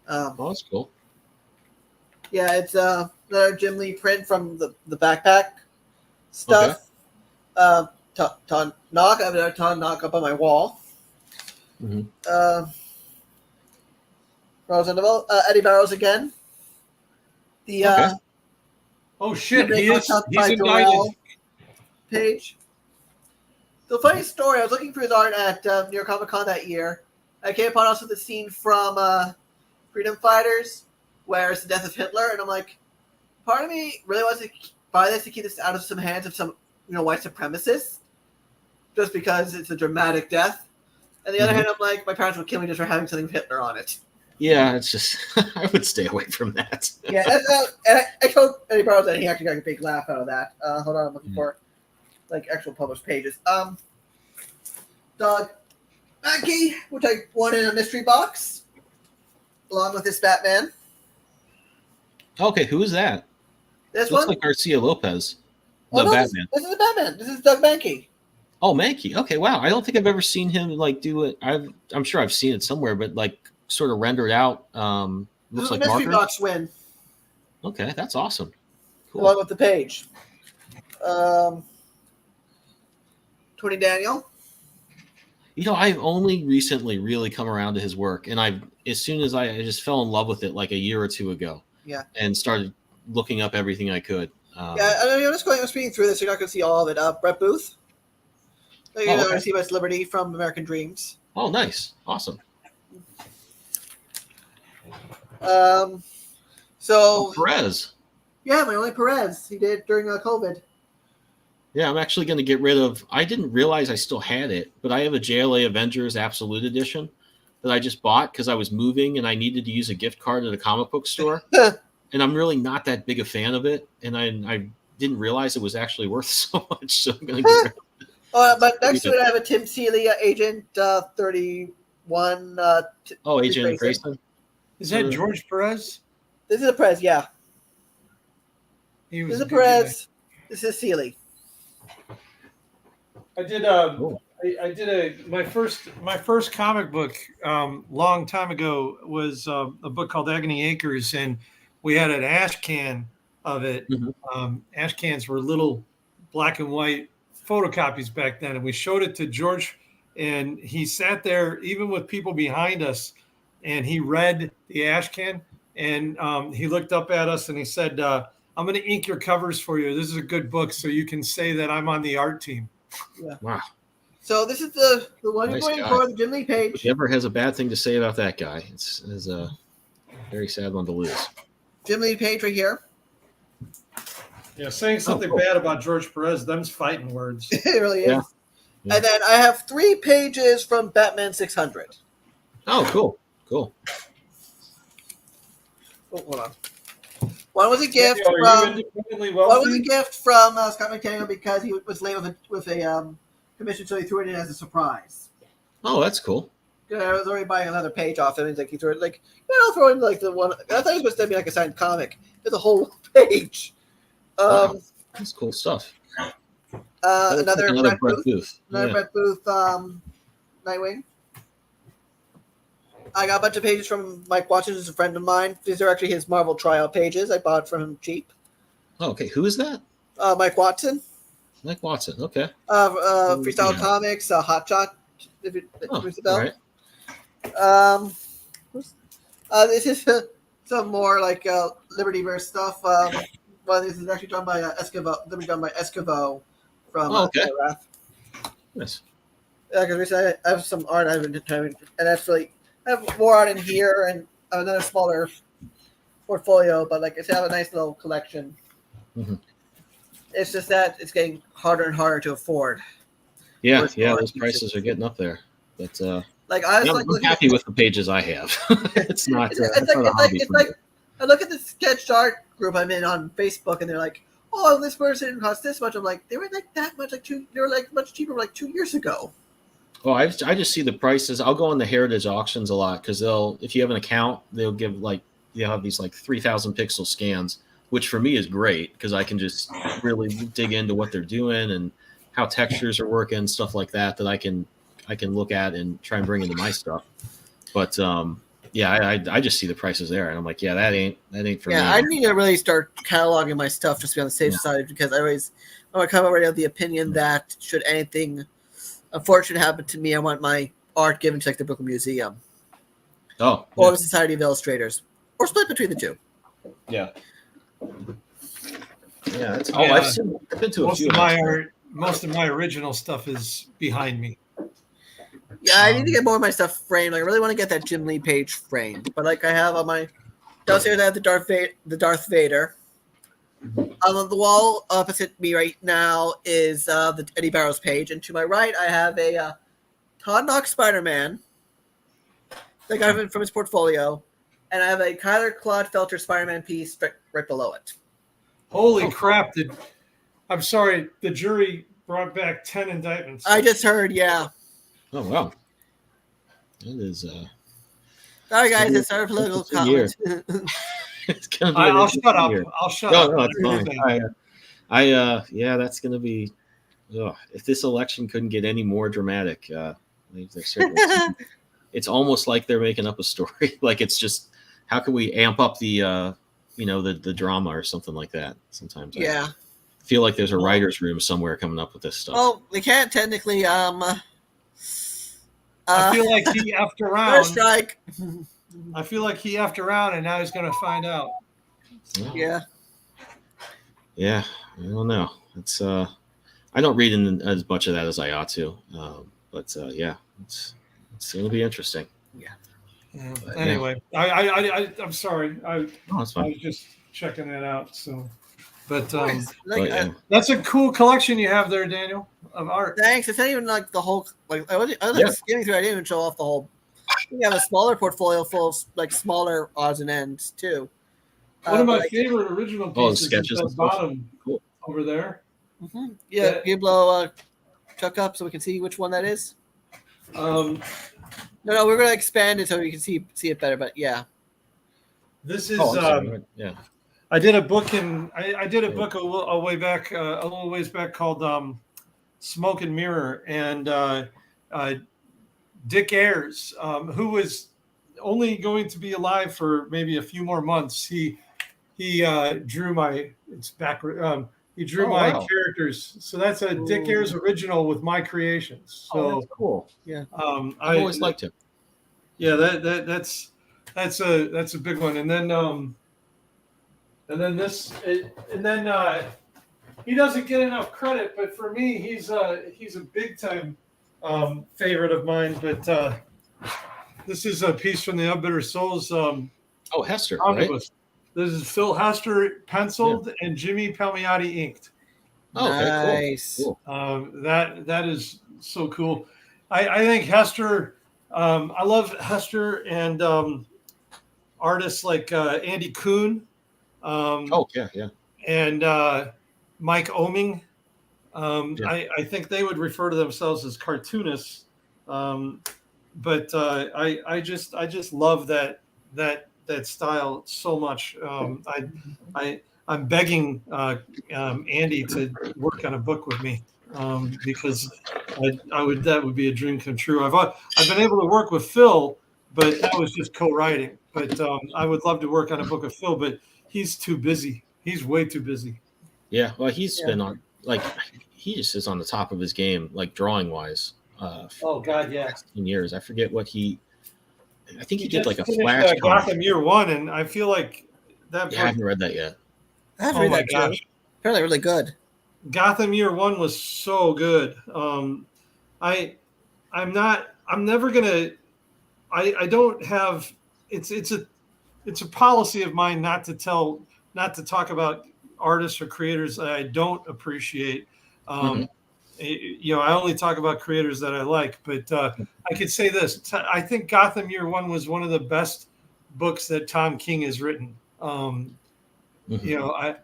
Oh, that's cool. Yeah, it's another Jim Lee print from the backpack stuff. Ton Knock. I have another Ton Knock up on my wall. Mhm. Eddie Barrows again. The Okay. Oh shit! Nick He is. Hunt He's by indicted. Dorrell page. So funny story. I was looking for his art at New York Comic Con that year. I came upon also the scene from Freedom Fighters, where it's the death of Hitler, and I'm like, part of me really wants to buy this to keep this out of some hands of some white supremacists, just because it's a dramatic death. On the other hand, I'm like, my parents would kill me just for having something with Hitler on it. Yeah, it's just I would stay away from that. Yeah, and I told Eddie Barrows that he actually got a big laugh out of that. Hold on, I'm looking for actual published pages. Doug Mackey, which I won in a mystery box, along with this Batman. Okay, who is that? This Looks one? like Garcia Lopez, Oh, the no, Batman. This is the Batman. This is Doug Mankey. Oh, Mankey. Okay, wow. I don't think I've ever seen him do it. I'm sure I've seen it somewhere, but sort of rendered out. This is Looks a like mystery marker. box win, Okay, that's awesome. Cool. along with the page. Tony Daniel. I've only recently really come around to his work, and as soon as I just fell in love with it like a year or two ago. Yeah. And started looking up everything I could. I'm just speeding through this. You're not going to see all of it. Brett Booth. You're going to see West Liberty from American Dreams. Oh, nice. Awesome. Perez. Yeah, Manuel Perez. He did during COVID. Yeah, I'm actually going to get rid of. I didn't realize I still had it, but I have a JLA Avengers Absolute Edition that I just bought because I was moving and I needed to use a gift card at a comic book store. And I'm really not that big a fan of it, and I didn't realize it was actually worth so much. So I'm going to get rid of it. But next to it, I have a Tim Seeley Agent 31. Agent Grayson. Is that George Perez? This is a Perez, yeah. He This was is a Perez. This is Seeley. I did my first comic book long time ago was a book called Agony Acres, and we had an ash can of it. Mm-hmm. Ash cans were little black and white photocopies back then, and we showed it to George, and he sat there even with people behind us, and he read the ash can, and he looked up at us and he said, I'm going to ink your covers for you. This is a good book, so you can say that I'm on the art team. Yeah. Wow. So this is the one Nice you're going guy. for, the Jim Lee page. If he ever has a bad thing to say about that guy, it's a very sad one to lose. Jim Lee page right here. Yeah, saying something cool. bad about George Perez, them's fighting words. It really is. Yeah. Yeah. And then I have 3 pages from Batman 600. Oh, cool. Cool. Oh, hold on. One was a gift Are you from independently One was a wealthy? gift from Scott McDaniel because he was late with a commission, so he threw it in as a surprise. Oh, that's cool. I was already buying another page off him, and he threw it I'll throw in the one. I thought he was going to send me a signed comic. It's a whole page. Wow. That's cool stuff. Another Brett Booth. Booth. Another Yeah. Brett Booth Nightwing. I got a bunch of pages from Mike Watson, who's a friend of mine. These are actually his Marvel trial pages. I bought from him cheap. Oh, okay. Who is that? Mike Watson. Mike Watson. Okay. Freestyle Yeah. Comics, Hot Shot. If it rings a bell. All right. This is some more Libertyverse stuff. This is actually done by Esquivo. Liberty done by Esquivo from okay. Wrath. Nice. Yeah, because recently I have some art I've been determined, and that's really I have more art in here and another smaller portfolio, but I have a nice little collection. Mm-hmm. It's just that it's getting harder and harder to afford. Yeah, First yeah. one, Those prices are getting up there. But I was I'm happy with the pages I have. It's not. It's It's not a hobby for me. I look at the sketch art group I'm in on Facebook, and they're like, "Oh, this person cost this much." I'm like, they were that much they were much cheaper 2 years ago. Oh, I just see the prices. I'll go on the Heritage auctions a lot because if you have an account, they'll give they'll have these 3,000 pixel scans, which for me is great because I can just really dig into what they're doing and how textures are working, stuff like that I can look at and try and bring into my stuff. But I just see the prices there and I'm like, yeah, that ain't for me. Yeah, I need to really start cataloging my stuff just to be on the safe side because I come already of the opinion that should anything unfortunate happen to me, I want my art given to the Brooklyn Museum or the Society of Illustrators, or split between the two. Yeah. Yeah, I've been to a few. Most of my original stuff is behind me. Yeah, I need to get more of my stuff framed. I really want to get that Jim Lee page framed. But I have on my downstairs, I have the Darth Vader. On the wall opposite me right now is the Eddie Barrows page, and to my right I have a Todd Knox Spider-Man that got him from his portfolio, and I have a Kyler Claude Felter Spider-Man piece right below it. Holy crap! I'm sorry, the jury brought back 10 indictments. I just heard, yeah. Oh wow, that is. Sorry guys, it's our political comment. It's gonna be. I'll shut up. I'll shut up. No, it's fine. Yeah, that's gonna be. If this election couldn't get any more dramatic, they're certainly. It's almost like they're making up a story. Like it's just, how can we amp up the, the drama or something like that? Sometimes. Yeah. I feel like there's a writer's room somewhere coming up with this stuff. Well, they can't technically. I feel like he effed around. First strike. I feel like he effed around, and now he's going to find out. Yeah. Yeah, I don't know. It's I don't read in as much of that as I ought to, but yeah, it's going to be interesting. Yeah. But, anyway, yeah. I'm sorry. That's fine. I was just checking that out. So, but that's a cool collection you have there, Daniel, of art. Thanks. It's not even like the whole. Like I was skimming through. I didn't even show off the whole. We have a smaller portfolio full of like smaller odds and ends too. One of my favorite original pieces sketches is the bottom over there. Mm-hmm. Yeah, can you blow Chuck up so we can see which one that is? No, we're gonna expand it so we can see it better. But yeah, this is yeah. I did a book I did a book a little ways back called Smoke and Mirror, and Dick Ayers, who was only going to be alive for maybe a few more months, he drew my characters. So that's a Dick Ayers original with my creations. So that's cool. Yeah. I've always liked him. Yeah, that's a big one. And then he doesn't get enough credit, but for me, he's a big time favorite of mine. But this is a piece from the Unbitter Souls. Hester, omnibus. Right? This is Phil Hester penciled and Jimmy Palmiotti inked. Oh, okay, nice. Cool. That is so cool. I think Hester. I love Hester and artists like Andy Kuhn. Yeah. And Mike Oeming. I think they would refer to themselves as cartoonists. But I just love that style so much. I'm begging Andy to work on a book with me because that would be a dream come true. I've been able to work with Phil, but that was just co-writing. But I would love to work on a book with Phil, but he's too busy. He's way too busy. Yeah, well, he's been on he just is on the top of his game, like drawing wise. Oh God, yeah. 16 years. I forget what I think he did like a finished, Flash. Gotham Year One, and I feel like that. Yeah, I haven't read that yet. I haven't read that too. Apparently, really good. Gotham Year One was so good. I don't have. It's a policy of mine not to talk about artists or creators that I don't appreciate. I only talk about creators that I like, but I could say this. I think Gotham Year One was one of the best books that Tom King has written. I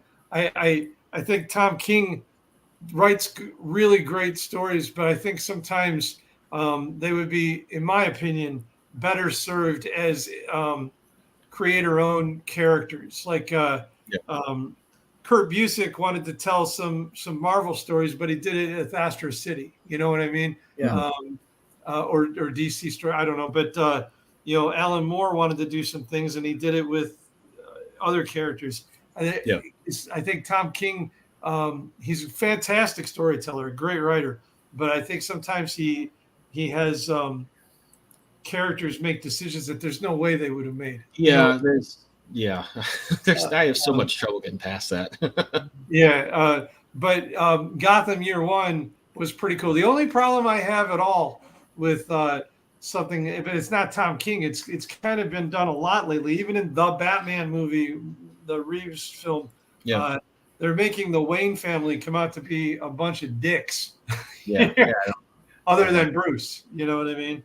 think Tom King writes really great stories, but I think sometimes they would be, in my opinion, better served as creator-owned characters. Like Kurt Busiek wanted to tell some Marvel stories, but he did it at Astro City. You know what I mean? Yeah. Or DC story. I don't know, but Alan Moore wanted to do some things, and he did it with other characters. I think Tom King. He's a fantastic storyteller, a great writer, but I think sometimes he has characters make decisions that there's no way they would have made. Yeah, I have so much trouble getting past that. But Gotham Year One was pretty cool. The only problem I have at all with something, but it's not Tom King. It's kind of been done a lot lately, even in the Batman movie, the Reeves film. they're making the Wayne family come out to be a bunch of dicks. Yeah. Other than Bruce, you know what I mean?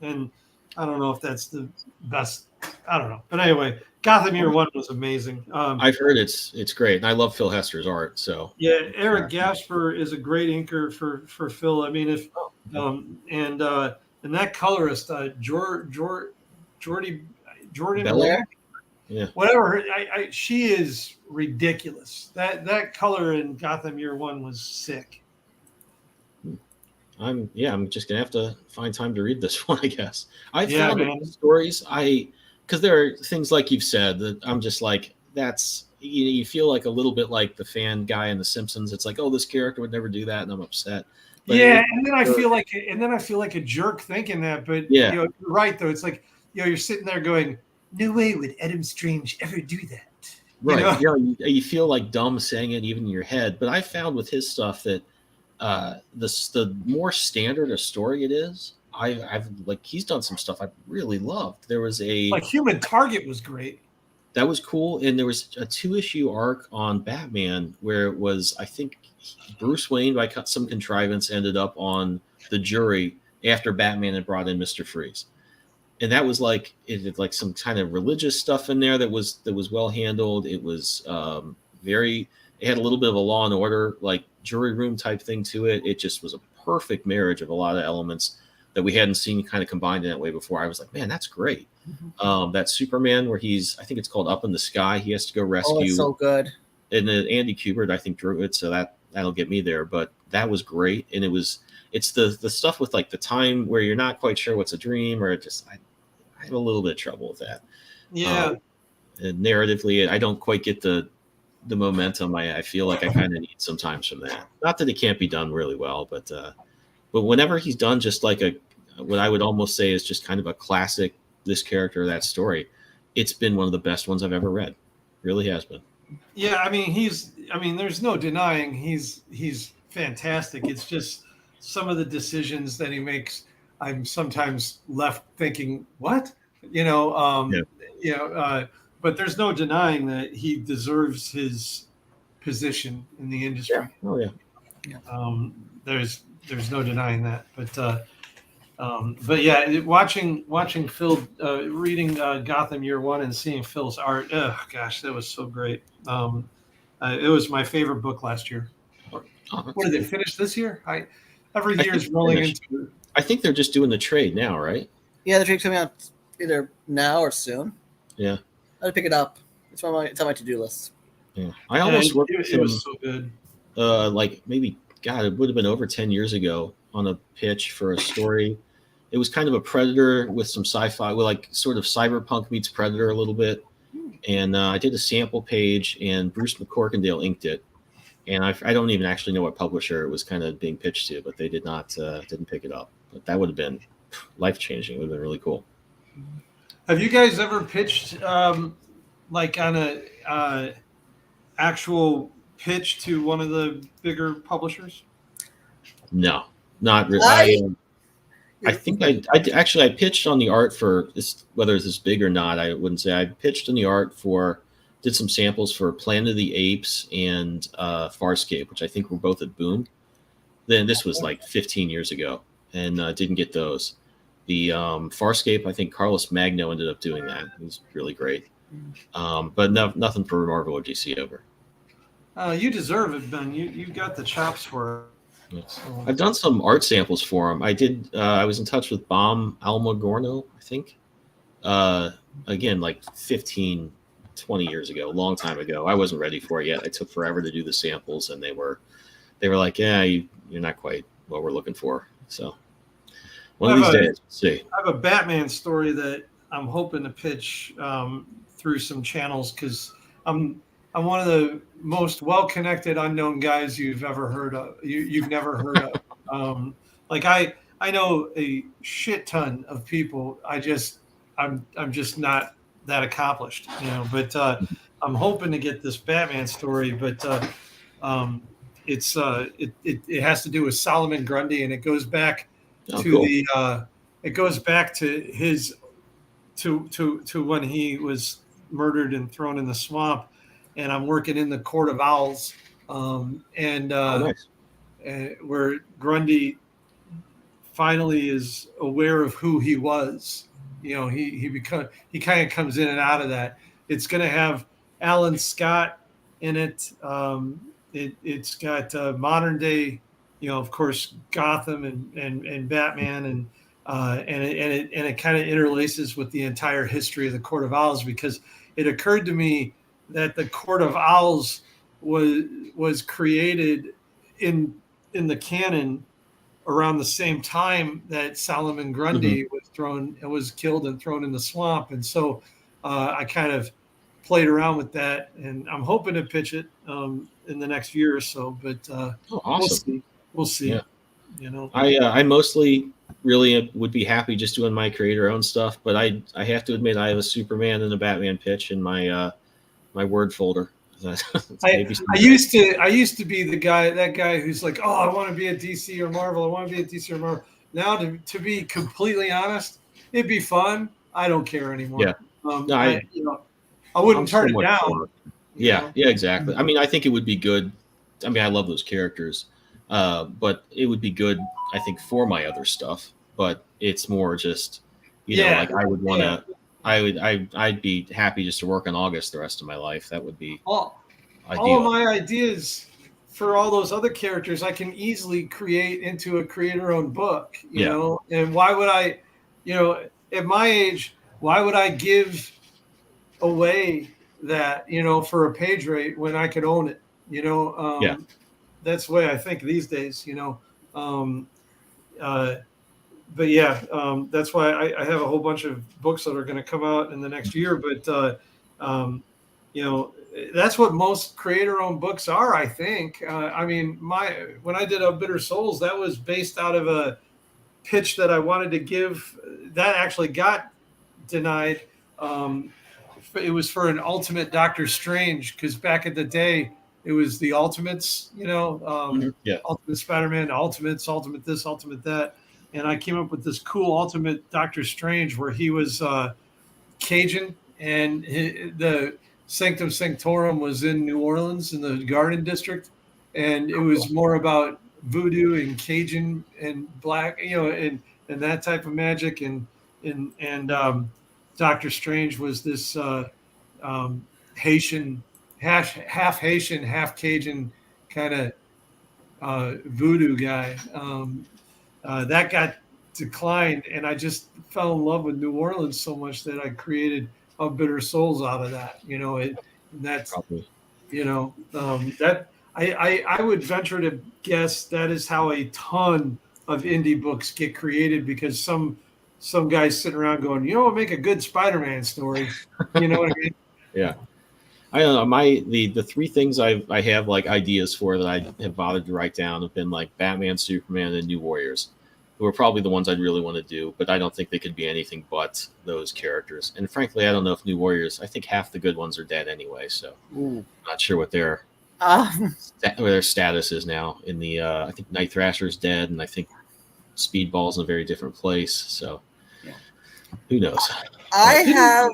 And I don't know if that's the best. I don't know, but anyway, Gotham Year One was amazing. I've heard it's great, and I love Phil Hester's art. So yeah, Eric Gasper is a great inker for Phil. I mean, if and that colorist Jordan Belair? Yeah, whatever. She is ridiculous. That color in Gotham Year One was sick. I'm just gonna have to find time to read this one, I guess. I Yeah, found stories because there are things like you've said that I'm just like, that's you feel like a little bit like the fan guy in The Simpsons. It's like, oh, this character would never do that, and I'm upset. But yeah, and then I feel like a jerk thinking that. But Yeah. you're right though. It's like you're sitting there going, no way would Adam Strange ever do that. Right. You feel like dumb saying it even in your head. But I found with his stuff that the more standard a story it is, I've like he's done some stuff I really loved. There was like Human Target was great. That was cool, and there was a 2-issue arc on Batman where it was, I think, Bruce Wayne by some contrivance ended up on the jury after Batman had brought in Mr. Freeze. And that was like it had like some kind of religious stuff in there that was well handled. It was it had a little bit of a Law and Order like jury room type thing to it. It just was a perfect marriage of a lot of elements that we hadn't seen kind of combined in that way before. I was like, man, that's great. Mm-hmm. That Superman where I think it's called Up in the Sky. He has to go rescue. Oh, it's so good. And Andy Kubert, I think, drew it, so that'll get me there. But that was great, and it's the stuff with like the time where you're not quite sure what's a dream or just I have a little bit of trouble with that. Yeah. And narratively, I don't quite get the momentum. I feel like I kind of need sometimes from that. Not that it can't be done really well, but whenever he's done just like what I would almost say is just kind of a classic, this character, that story, it's been one of the best ones I've ever read. Really has been. Yeah, I mean there's no denying he's fantastic. It's just some of the decisions that he makes, I'm sometimes left thinking, what? But there's no denying that he deserves his position in the industry. Yeah. Oh yeah. There's no denying that. But yeah, watching Phil reading Gotham Year One and seeing Phil's art, oh gosh, that was so great. It was my favorite book last year. What did they finish this year? Every year is rolling into it. I think they're just doing the trade now, right? Yeah, the trade's coming out either now or soon. Yeah. I'll pick it up. It's on my to-do list. Yeah. I almost worked with him. It was so good. Like maybe, God, it would have been over 10 years ago on a pitch for a story. It was kind of a Predator with some sci-fi, with like sort of cyberpunk meets Predator a little bit. And I did a sample page, and Bruce McCorkindale inked it. And I don't even actually know what publisher it was kind of being pitched to, but they didn't pick it up. But that would have been life-changing. It would have been really cool. Have you guys ever pitched like on a actual pitch to one of the bigger publishers? No, not really. I think I pitched on the art for this, whether it's big or not. I wouldn't say I pitched on the art did some samples for Planet of the Apes and Farscape, which I think were both at Boom. Then this was like 15 years ago, and didn't get those. The Farscape, I think Carlos Magno ended up doing that. He was really great. But nothing for Marvel or DC over. You deserve it, Ben. You got the chops for it. Yes. I've done some art samples for him. I did. I was in touch with Bam Almagorno, I think. Again, like 15, 20 years ago, a long time ago. I wasn't ready for it yet. It took forever to do the samples, and they were like, yeah, you're not quite what we're looking for. So one of these days, we'll see. I have a Batman story that I'm hoping to pitch through some channels, because I'm one of the most well-connected unknown guys you've ever heard of. You've never heard of. Like I know a shit ton of people. I'm just not that accomplished, But I'm hoping to get this Batman story. But it has to do with Solomon Grundy, and it goes back to his to when he was murdered and thrown in the swamp. and I'm working in the Court of Owls, Nice. where Grundy finally is aware of who he was. He kind of comes in and out of that. It's going to have Alan Scott in it. It's got modern day, of course, Gotham and Batman, and it kind of interlaces with the entire history of the Court of Owls, because it occurred to me that the Court of Owls was created in the canon around the same time that Solomon Grundy was killed and thrown in the swamp. And so I kind of played around with that, and I'm hoping to pitch it in the next year or so, but awesome. We'll see. Yeah. I mostly really would be happy just doing my creator-owned stuff, but I have to admit I have a Superman and a Batman pitch in my my Word folder. I used to be that guy who's like, oh, I want to be at DC or Marvel. Now, to be completely honest, it'd be fun. I don't care anymore. Yeah. I wouldn't turn it down. Yeah, exactly. I mean, I think it would be good. I mean, I love those characters, but it would be good, I think, for my other stuff. But it's more just, like I would want to. I'd be happy just to work in August the rest of my life. That would be ideal. All of my ideas for all those other characters, I can easily create into a creator-owned book. You know, and why would I? At my age, why would I give away that for a page rate when I could own it? That's the way I think these days. But that's why I have a whole bunch of books that are going to come out in the next year. But that's what most creator-owned books are, I think. I mean, when I did Bitter Souls, that was based out of a pitch that I wanted to give. That actually got denied. It was for an Ultimate Doctor Strange, because back in the day, it was the Ultimates. Ultimate Spider-Man, Ultimates, Ultimate this, Ultimate that. And I came up with this cool Ultimate Doctor Strange where he was Cajun, and the Sanctum Sanctorum was in New Orleans in the Garden District. And it was more about voodoo and Cajun and black, and that type of magic. And Doctor Strange was this Haitian, half Haitian, half Cajun kind of voodoo guy. That got declined, and I just fell in love with New Orleans so much that I created a Bitter Souls out of that. That's probably, that I would venture to guess that is how a ton of indie books get created, because some guys sitting around going, make a good Spider-Man story. You know what I mean? Yeah. I don't know. The three things I have like ideas for that I have bothered to write down have been like Batman, Superman, and New Warriors, who are probably the ones I'd really want to do, but I don't think they could be anything but those characters. And frankly, I don't know if New Warriors, I think half the good ones are dead anyway, so I'm not sure what their status is now. In the I think Night Thrasher's dead, and I think Speedball's in a very different place, so who knows? I have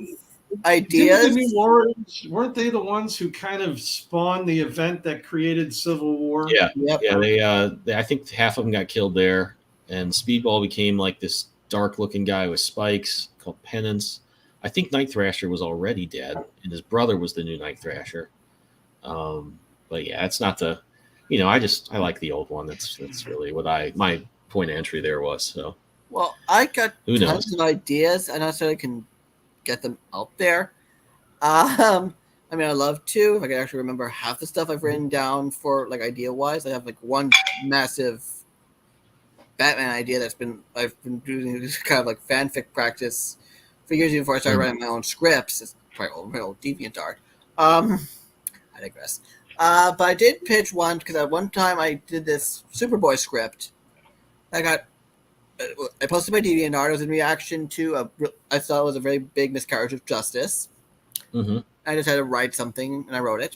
ideas. The New Warriors, weren't they the ones who kind of spawned the event that created Civil War? Yeah, they I think half of them got killed there, and Speedball became like this dark-looking guy with spikes called Penance. I think Night Thrasher was already dead, and his brother was the new Night Thrasher. But yeah, it's not the, I like the old one. That's really what my point of entry there was. So, well, I got tons of ideas, and I said I can get them out there. I mean, I love to. If I could actually remember half the stuff I've written down for like idea wise, I have like one massive Batman idea I've been doing this kind of like fanfic practice for years before I started writing my own scripts. It's probably old DeviantArt. I digress. But I did pitch one because at one time I did this Superboy script. I posted my DeviantArt. It was in reaction to I thought it was a very big miscarriage of justice. Mm-hmm. I just had to write something, and I wrote it.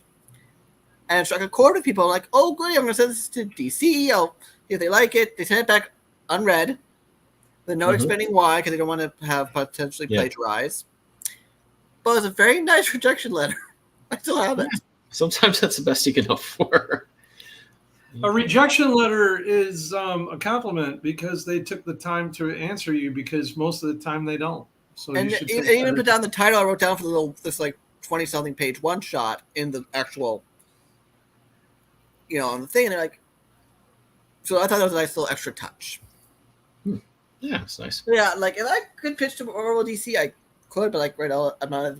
And it struck a chord with people. Like, oh, good, I'm going to send this to DC. I'll see if they like it. They sent it back unread. With no explaining why, because they don't want to have potentially plagiarized. But it was a very nice rejection letter. I still have it. sometimes that's the best you can hope for. A rejection letter is a compliment because they took the time to answer you, because most of the time they don't. So And you should even put down the title I wrote down for this like 20-something page one shot in the actual, on the thing. And they're like, so I thought that was a nice little extra touch. Yeah, it's nice. Yeah, like if I could pitch to Marvel DC, I could, but like right now I'm not at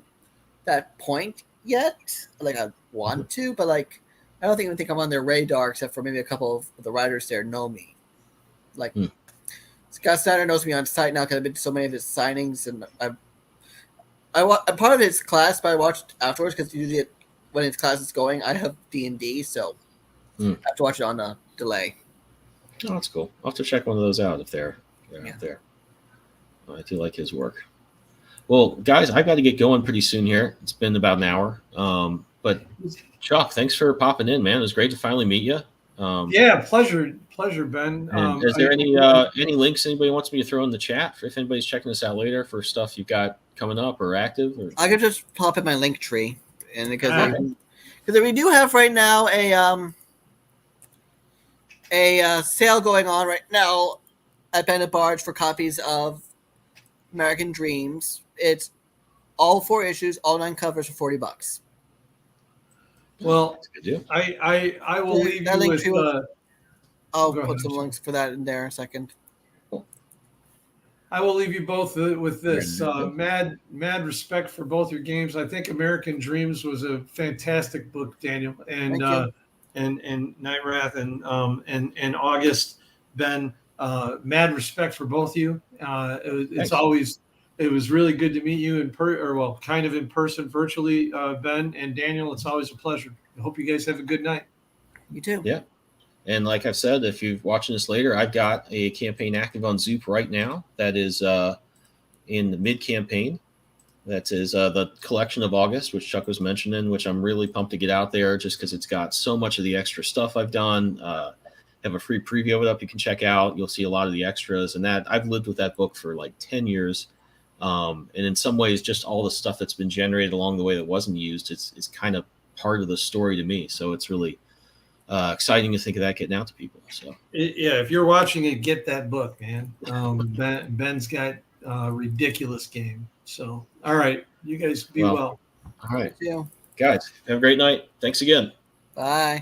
that point yet. Like I want to, but like I don't even think I'm on their radar, except for maybe a couple of the writers there know me. Like Scott Snyder knows me on site now because I've been to so many of his signings, and I'm part of his class, but I watched afterwards because usually when his class is going, I have D&D, so I have to watch it on a delay. Oh, that's cool. I'll have to check one of those out if they're out there. I do like his work. Well, guys, I've got to get going pretty soon here. It's been about an hour. But Chuck, thanks for popping in, man. It was great to finally meet you. Yeah, pleasure, Ben. Is there any links anybody wants me to throw in the chat if anybody's checking this out later for stuff you've got coming up or active? Or? I could just pop in my link tree, and because we do have right now a sale going on right now at Bennett Barge for copies of American Dreams. It's all 4 issues, all 9 covers for $40. Well, I will leave you with. I'll put some links for that in there in a second. I will leave you both with this. Mad respect for both your games. I think American Dreams was a fantastic book, Daniel, and Night Wrath and August, Ben. Mad respect for both of you. It was really good to meet you in person, virtually, Ben and Daniel. It's always a pleasure. I hope you guys have a good night. You too. Yeah. And like I've said, if you're watching this later, I've got a campaign active on Zoop right now that is in the mid-campaign. That is the collection of August, which Chuck was mentioning, which I'm really pumped to get out there just because it's got so much of the extra stuff I've done. Have a free preview of it up you can check out. You'll see a lot of the extras. And that I've lived with that book for like 10 years. And in some ways, just all the stuff that's been generated along the way that wasn't used, it's kind of part of the story to me. So it's really exciting to think of that getting out to people. So if you're watching it, get that book, man. Ben's got a ridiculous game. So all right, you guys be well. All right, Yeah. guys, have a great night. Thanks again. Bye.